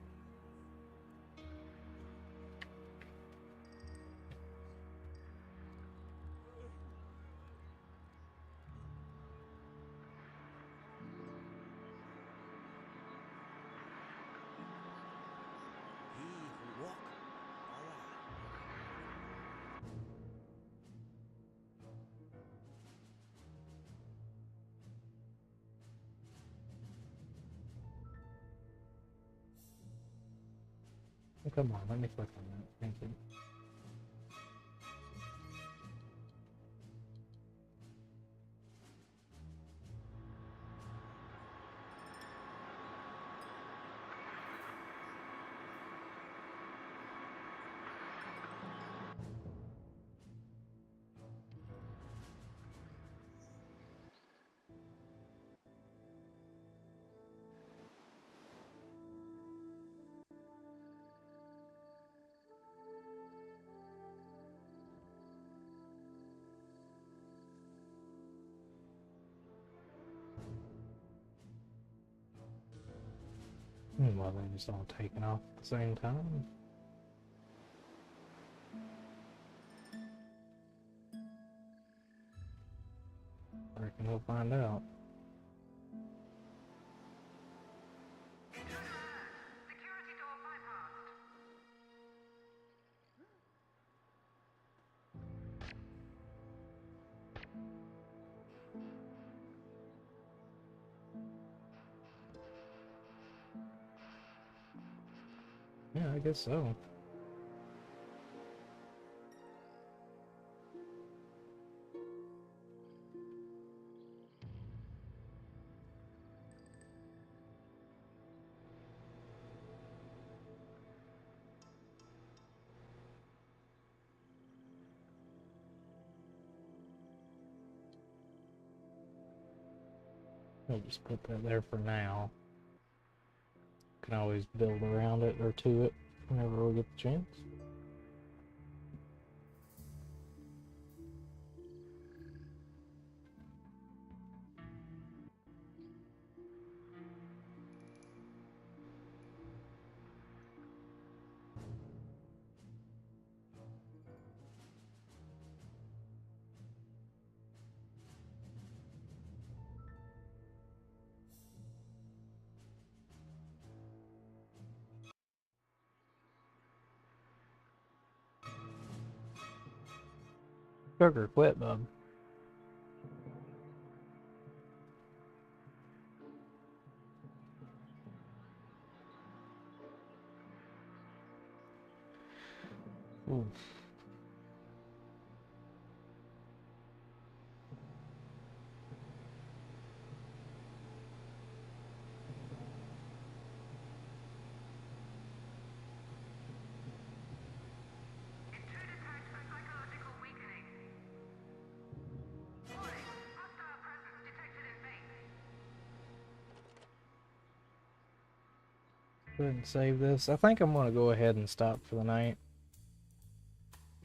Speaker 7: He can walk. All right.
Speaker 1: Oh, come on, let me click on that. Thank you. Well, they just all taken off at the same time. I reckon we'll find out.
Speaker 6: Security door bypassed.
Speaker 1: Yeah, I guess so. I'll just put that there for now. Can always build around it or to it whenever we get the chance. Sugar, quit, bub. Ooh.
Speaker 6: Intruder tagged for psychological weakening. Warning. Hostile presence detected in base.
Speaker 1: Go ahead and save this. I think I'm going to go ahead and stop for the night.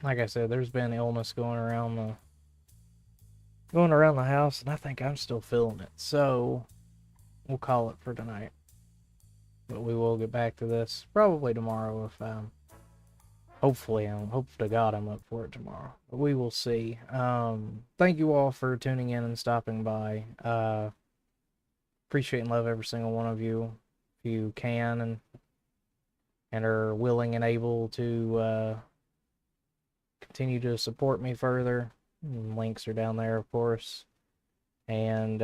Speaker 1: Like I said, there's been illness going around the house, and I think I'm still feeling it. So we'll call it for tonight. But we will get back to this probably tomorrow if hopefully hope to God I'm up for it tomorrow. But we will see. Thank you all for tuning in and stopping by. Appreciate and love every single one of you. If you can and are willing and able to continue to support me further. Links are down there, of course. And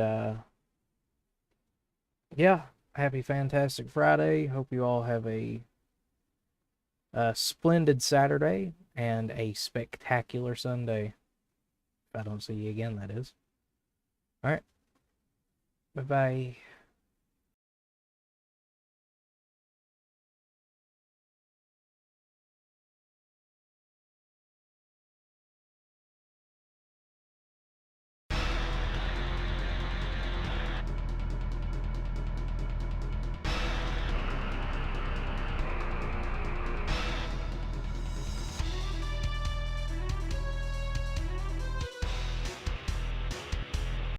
Speaker 1: yeah, happy Fantastic Friday. Hope you all have a splendid Saturday and a spectacular Sunday. If I don't see you again, that is. All right. Bye-bye.